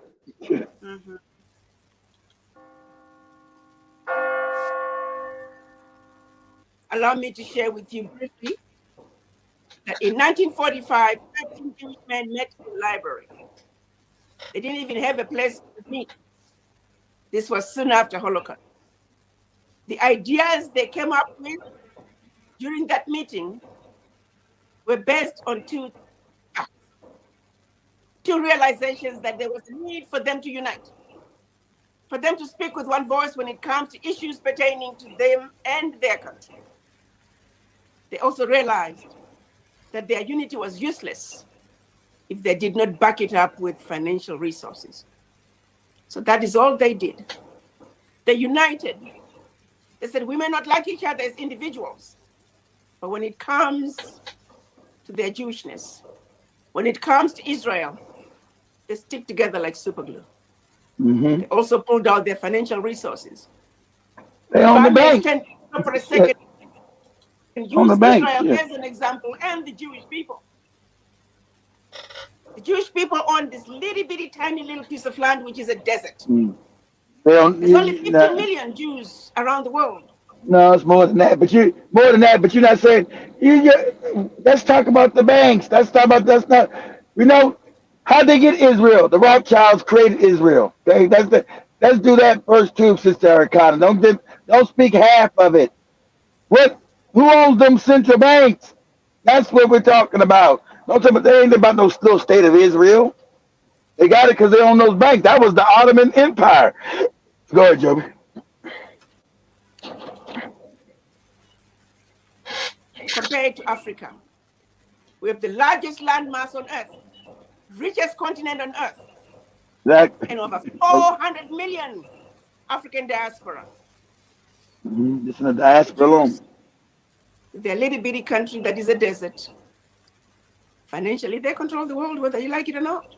Allow me to share with you briefly that in 1945, 13 Jewish men met in the library. They didn't even have a place to meet. This was soon after Holocaust. The ideas they came up with during that meeting were based on two realizations: that there was a need for them to unite, for them to speak with one voice when it comes to issues pertaining to them and their country. They also realized that their unity was useless if they did not back it up with financial resources. So that is all they did. They united. They said, we may not like each other as individuals, but when it comes to their Jewishness, when it comes to Israel, they stick together like super glue. They also pulled out their financial resources. They own the bank. For a second, and use Israel as an example, and the Jewish people. The Jewish people own this little bitty tiny little piece of land, which is a desert. There's only 50 million Jews around the world. No, it's more than that. But you're not saying. Let's talk about the banks. Let's talk about that's not. We know how they get Israel. The Rothschilds created Israel. Okay, let's do that first too, Sister Arikana. Don't speak half of it. Who owns them central banks? That's what we're talking about. Don't tell me they ain't about no little state of Israel. They got it because they own those banks. That was the Ottoman Empire. Go ahead, Joby. Compared to Africa, we have the largest landmass on earth, richest continent on earth, and over 400 million African diaspora. Just in the diaspora alone. They're a little bitty country that is a desert. Financially, they control the world, whether you like it or not.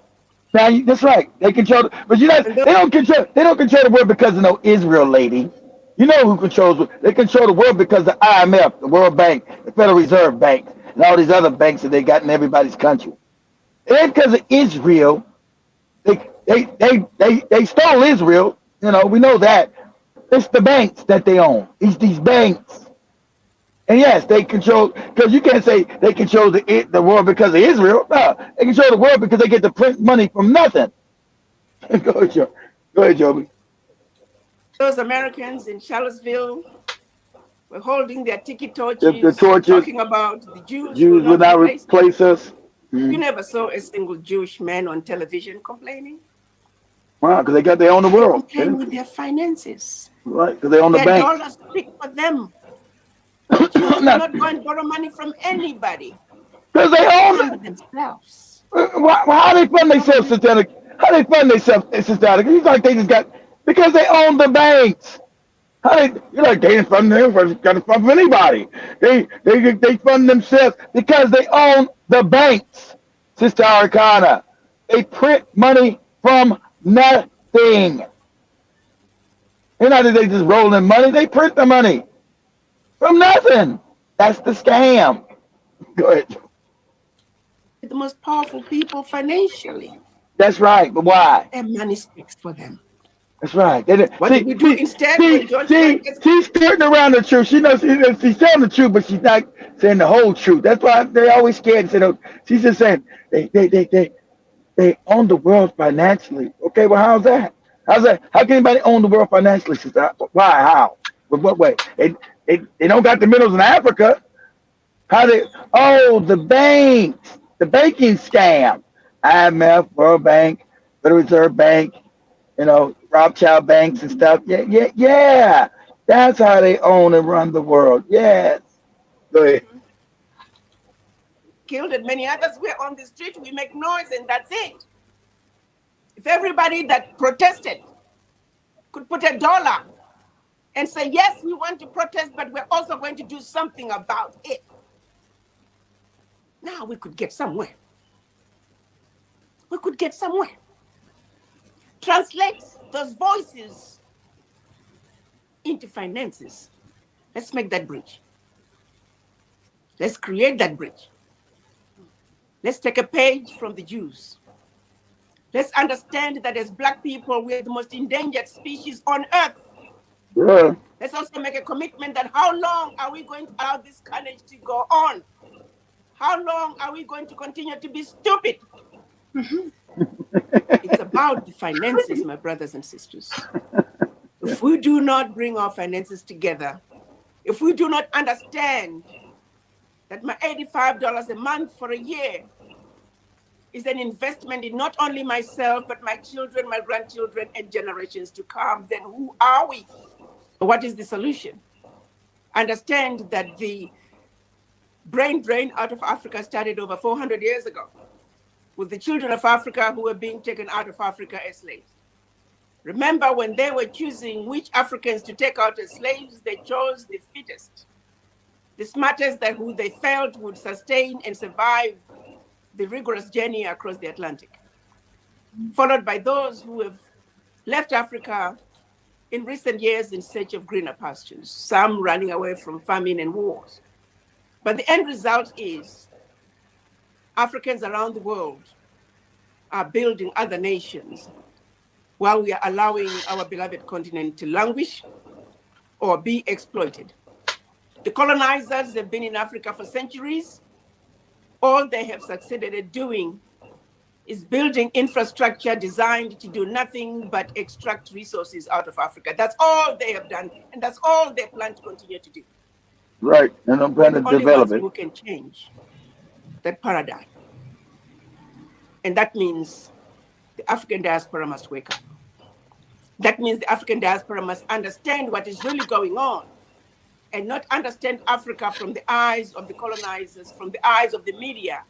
Now, that's right. They control, but they don't control the world because of no Israel lady. You know who controls? They control the world because the IMF, the World Bank, the Federal Reserve Bank, and all these other banks that they got in everybody's country. It ain't because of Israel. They stole Israel. You know, we know that. It's the banks that they own. It's these banks. And yes, they control, because you can't say they control the world because of Israel. No, they control the world because they get to print money from nothing. Go ahead, Joby. Those Americans in Charlottesville were holding their tiki torches, talking about the Jews will not replace us. You never saw a single Jewish man on television complaining. Wow, because they own the world. Play with their finances. Right, because they own the Their bank. dollars speak for them. Jews do not go and borrow money from anybody. Because they own it themselves. How they fund themselves, Sister? How they fund themselves, Sister? It's like they just got, because they own the banks. How they didn't fund them, got to fund anybody. They fund themselves because they own the banks, Sister Arcana. They print money from nothing. It's not that they just roll in money, they print the money from nothing. That's the scam. Go ahead. The most powerful people financially. That's right, but why? Their money speaks for them. That's right. What did we do instead? She's skirting around the truth. She knows she's telling the truth, but she's not saying the whole truth. That's why they're always scared. She's just saying they own the world financially. Okay, well, how's that? How can anybody own the world financially? Why? How? With what way? They don't got the minerals in Africa. The banks, the banking scam. IMF, World Bank, Federal Reserve Bank, Rothschild banks and stuff. Yeah. That's how they own and run the world. Yes. Go ahead. Killed and many others. We're on the street, we make noise, and that's it. If everybody that protested could put $1 and say, yes, we want to protest, but we're also going to do something about it. Now we could get somewhere. We could get somewhere. Translate those voices into finances. Let's make that bridge. Let's create that bridge. Let's take a page from the Jews. Let's understand that as Black people, we're the most endangered species on earth. Yeah. Let's also make a commitment that how long are we going to allow this carnage to go on? How long are we going to continue to be stupid? It's about the finances, my brothers and sisters. If we do not bring our finances together, if we do not understand that my $85 a month for a year is an investment in not only myself, but my children, my grandchildren, and generations to come, then who are we? What is the solution? Understand that the brain drain out of Africa started over 400 years ago with the children of Africa who were being taken out of Africa as slaves. Remember, when they were choosing which Africans to take out as slaves, they chose the fittest, the smartest, that who they felt would sustain and survive the rigorous journey across the Atlantic, followed by those who have left Africa in recent years in search of greener pastures, some running away from famine and wars. But the end result is Africans around the world are building other nations while we are allowing our beloved continent to languish or be exploited. The colonizers have been in Africa for centuries. All they have succeeded at doing is building infrastructure designed to do nothing but extract resources out of Africa. That's all they have done, and that's all they plan to continue to do. Right, and I'm trying to develop it. Who can change that paradigm. And that means the African diaspora must wake up. That means the African diaspora must understand what is really going on and not understand Africa from the eyes of the colonizers, from the eyes of the media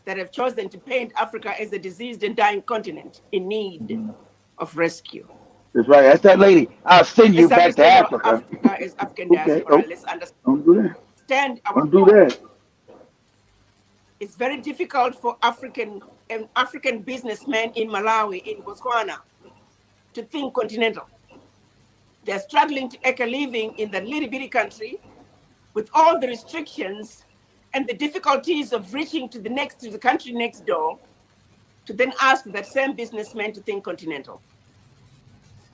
that have chosen to paint Africa as a diseased and dying continent in need of rescue. That's right. That's that lady. I'll send you back to Africa. Africa is African diaspora. Let's understand. Don't do that. Don't do that. It's very difficult for African businessmen in Malawi, in Botswana, to think continental. They're struggling to make a living in that little bitty country with all the restrictions and the difficulties of reaching to the country next door, to then ask that same businessman to think continental.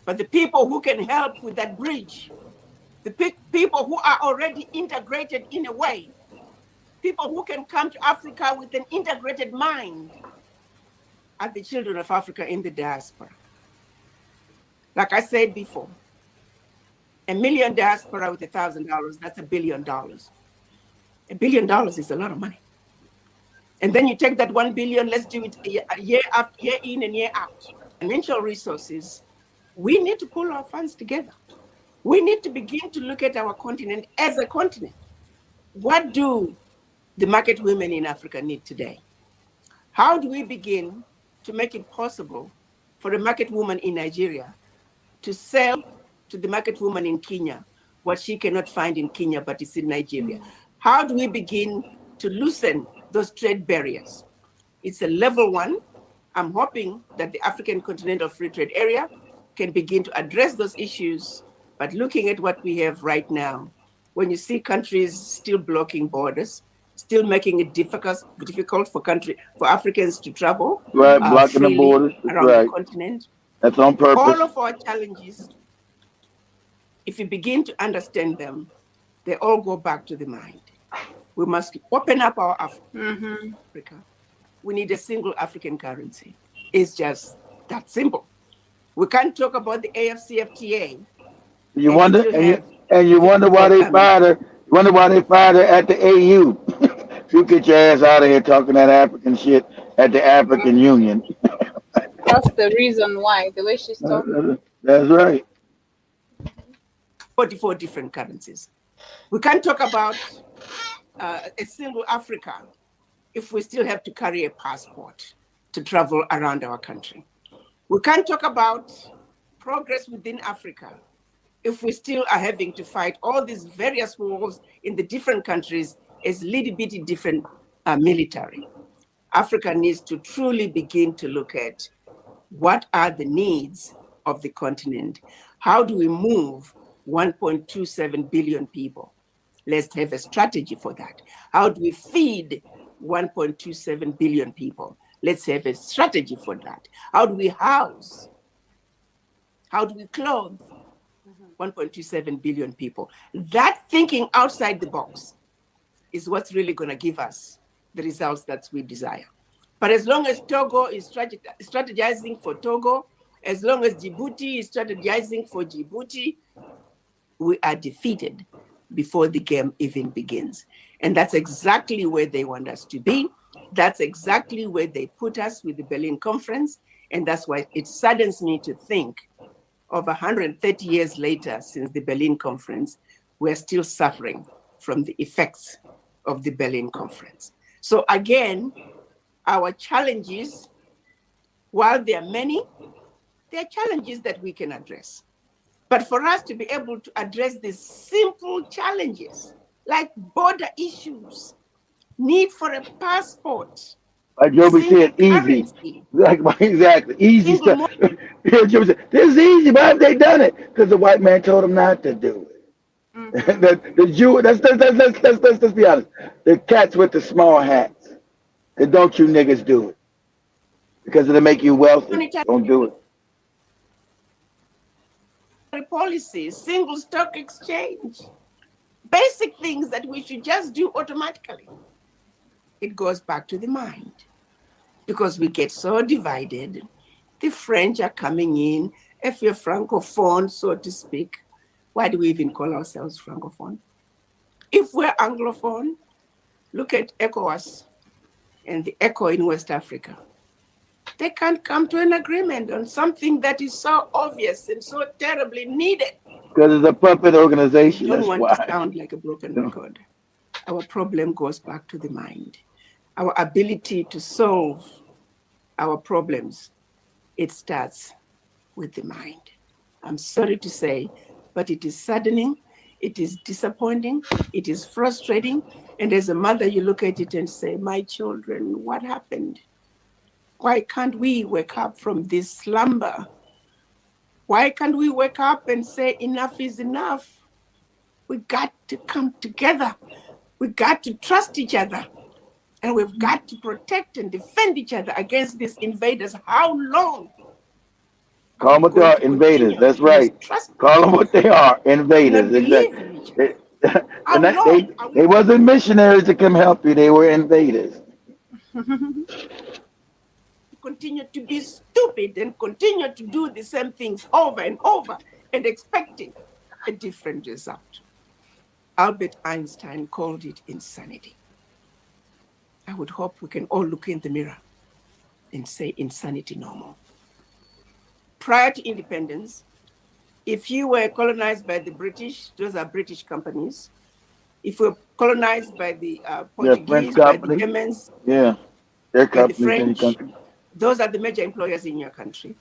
But the people who can help with that bridge, the people who are already integrated in a way, people who can come to Africa with an integrated mind, are the children of Africa in the diaspora. Like I said before, $1 million diaspora with $1,000, that's $1 billion. $1 billion is a lot of money. And then you take that 1 billion, let's do it year in and year out. financial resources, we need to pull our funds together. We need to begin to look at our continent as a continent. What do the market women in Africa need today? How do we begin to make it possible for the market woman in Nigeria to sell to the market woman in Kenya what she cannot find in Kenya but is in Nigeria? How do we begin to loosen those trade barriers? It's a level one. I'm hoping that the African Continental Free Trade Area can begin to address those issues. But looking at what we have right now, when you see countries still blocking borders, still making it difficult for Africans to travel, Right, blocking the freely borders. around Right. the continent. That's on purpose. All of our challenges, if you begin to understand them, they all go back to the mind. We must open up our Africa. We need a single African currency. It's just that simple. We can't talk about the AFCFTA. You wonder, and you wonder why they fired her. You wonder why they fired her at the AU. You get your ass out of here talking that African shit at the African Union. That's the reason why, the way she's talking. That's right. 44 different currencies. We can't talk about a single Africa if we still have to carry a passport to travel around our country. We can't talk about progress within Africa if we still are having to fight all these various wars in the different countries as little bitty different military. Africa needs to truly begin to look at what are the needs of the continent. How do we move 1.27 billion people? Let's have a strategy for that. How do we feed 1.27 billion people? Let's have a strategy for that. How do we house? How do we clothe 1.27 billion people? That thinking outside the box is what's really going to give us the results that we desire. But as long as Togo is strategizing for Togo, as long as Djibouti is strategizing for Djibouti, we are defeated before the game even begins. And that's exactly where they want us to be. That's exactly where they put us with the Berlin Conference. And that's why it saddens me to think of 130 years later since the Berlin Conference, we're still suffering from the effects of the Berlin Conference. So again, our challenges, while there are many, there are challenges that we can address. But for us to be able to address these simple challenges, like border issues, need for a passport, Like Joby said, easy. Exactly. Easy stuff. Joby said, this is easy. Why have they done it? Because the white man told them not to do it. the Jew, let's be honest. The cats with the small hats. The don't you niggas do it. Because it'll make you wealthy. Don't do it. Policies, single stock exchange, basic things that we should just do automatically. It goes back to the mind because we get so divided. The French are coming in. If you're Francophone, so to speak, why do we even call ourselves Francophone? If we're Anglophone, look at ECOWAS and the ECO in West Africa. They can't come to an agreement on something that is so obvious and so terribly needed. Because it's a puppet organization. I don't That's want why. to sound like a broken record. Our problem goes back to the mind. Our ability to solve our problems, it starts with the mind. I'm sorry to say, but it is saddening, it is disappointing, it is frustrating. And as a mother, you look at it and say, my children, what happened? Why can't we wake up from this slumber? Why can't we wake up and say enough is enough? We got to come together. We got to trust each other. And we've got to protect and defend each other against these invaders. How long? Call them what they are, invaders. That's right. Call them what they are, invaders. Exactly. They wasn't missionaries to come help you. They were invaders. Continue to be stupid and continue to do the same things over and over and expecting a different result. Albert Einstein called it insanity. I would hope we can all look in the mirror and say insanity no more. prior to independence, if you were colonized by the British, those are British companies. If we're colonized by the French Portuguese, by the company. Germans, Yeah, their by the companies in your French, country. those are the major employers in your country.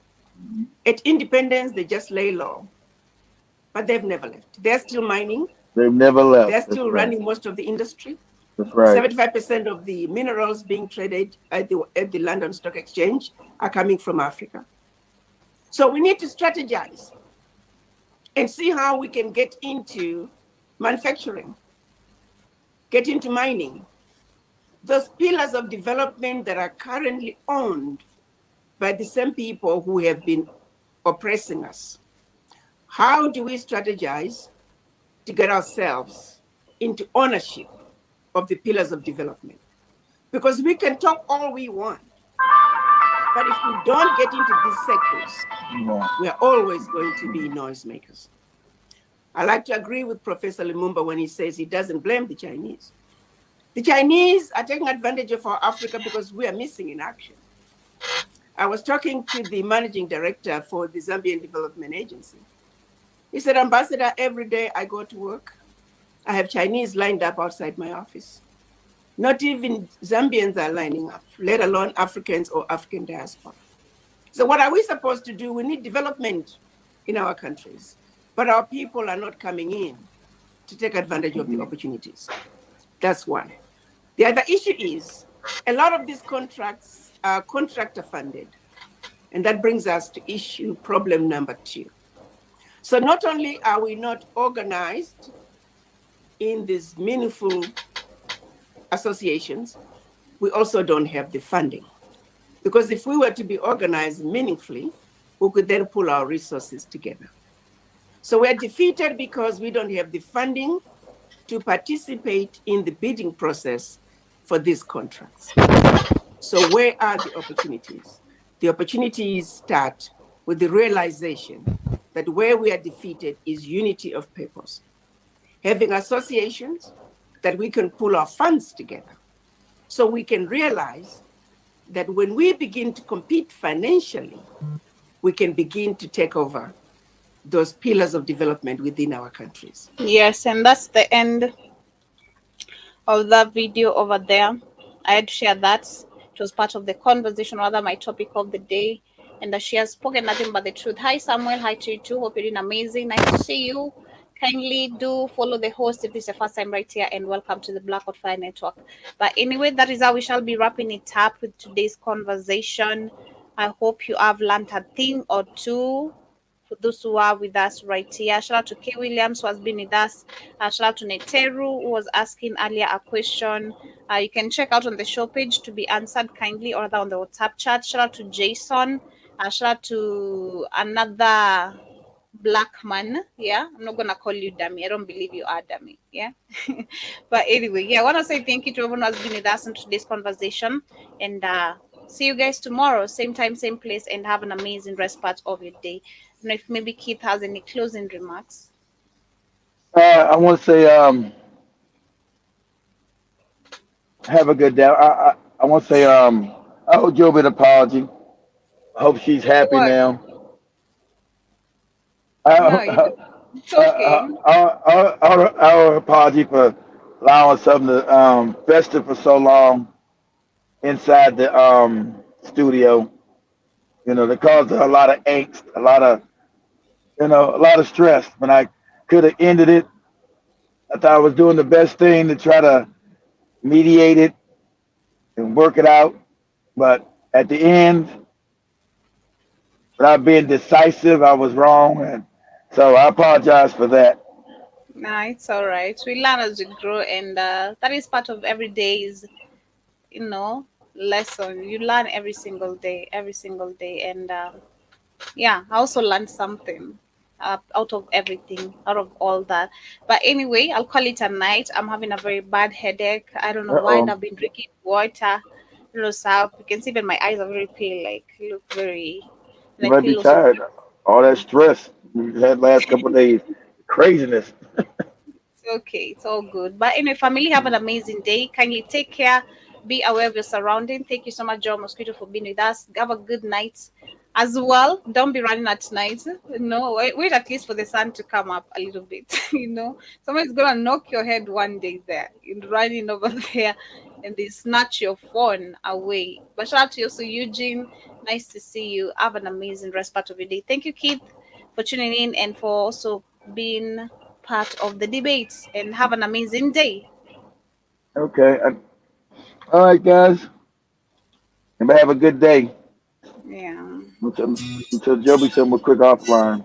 At independence, they just lay low, but they've never left. They're still mining. They've never left. They're That's still right. running most of the industry. That's right. 75% of the minerals being traded at the London Stock Exchange are coming from Africa. So we need to strategize and see how we can get into manufacturing, get into mining. Those pillars of development that are currently owned by the same people who have been oppressing us. How do we strategize to get ourselves into ownership of the pillars of development? Because we can talk all we want, but if we don't get into these sectors, we are always going to be noisemakers. I like to agree with Professor Lumumba when he says he doesn't blame the Chinese. The Chinese are taking advantage of our Africa because we are missing in action. I was talking to the managing director for the Zambian Development Agency. He said, Ambassador, every day I go to work, I have Chinese lined up outside my office. Not even Zambians are lining up, let alone Africans or African diaspora. So what are we supposed to do? We need development in our countries, but our people are not coming in to take advantage of the opportunities. That's one. The other issue is a lot of these contracts are contractor funded. And that brings us to issue problem number 2. So not only are we not organized in these meaningful associations, we also don't have the funding. Because if we were to be organized meaningfully, we could then pull our resources together. So we're defeated because we don't have the funding to participate in the bidding process for these contracts. So where are the opportunities? The opportunities start with the realization that where we are defeated is unity of purpose. Having associations that we can pull our funds together so we can realize that when we begin to compete financially, we can begin to take over those pillars of development within our countries. Yes, and that's the end of that video over there. I had shared that. It was part of the conversation, rather my topic of the day. And she has spoken nothing but the truth. Hi, Samuel. Hi to you too. Hope you're doing amazing. Nice to see you. Kindly do follow the host if this is your first time right here, and welcome to the Black Hot Fire Network. But anyway, that is how we shall be wrapping it up with today's conversation. I hope you have learned a thing or two. For those who are with us right here, shout out to K. Williams who has been with us. Shout out to Neteru who was asking earlier a question. You can check out on the show page to be answered kindly, or rather on the WhatsApp chat. Shout out to Jason. Shout out to another black man. Yeah, I'm not gonna call you dummy. I don't believe you are dummy. Yeah. But anyway, yeah, I want to say thank you to everyone who has been with us in today's conversation, and see you guys tomorrow, same time, same place, and have an amazing rest part of your day. I don't know if maybe Keith has any closing remarks. I want to say, have a good day. I want to say, I owe Job an apology. I hope she's happy What? now. No, it's okay. Our apology for allowing something to fester for so long inside the studio. You know, that caused a lot of angst, a lot of stress. When I could have ended it, I thought I was doing the best thing to try to mediate it and work it out. But at the end, without being decisive, I was wrong. And so I apologize for that. No, it's all right. We learn as we grow, and that is part of every day's, lesson. You learn every single day, and yeah, I also learned something out of everything, out of all that. But anyway, I'll call it a night. I'm having a very bad headache. I don't know why, and I've been drinking water. South. You can see that my eyes are very pale, like look very. You might be tired. All that stress you had last couple of days, craziness. It's okay, it's all good. But anyway, family, have an amazing day. Kindly take care. Be aware of your surroundings. Thank you so much, John Mosquito, for being with us. Have a good night. as well. Don't be running at night. No, wait at least for the sun to come up a little bit. Someone's gonna knock your head one day there, running over there, and they snatch your phone away. But shout out to you, also Eugene. Nice to see you. Have an amazing rest part of your day. Thank you, Keith, for tuning in and for also being part of the debate. And have an amazing day. Okay. All right, guys. Everybody have a good day. Yeah. Until Joby said we're quick offline.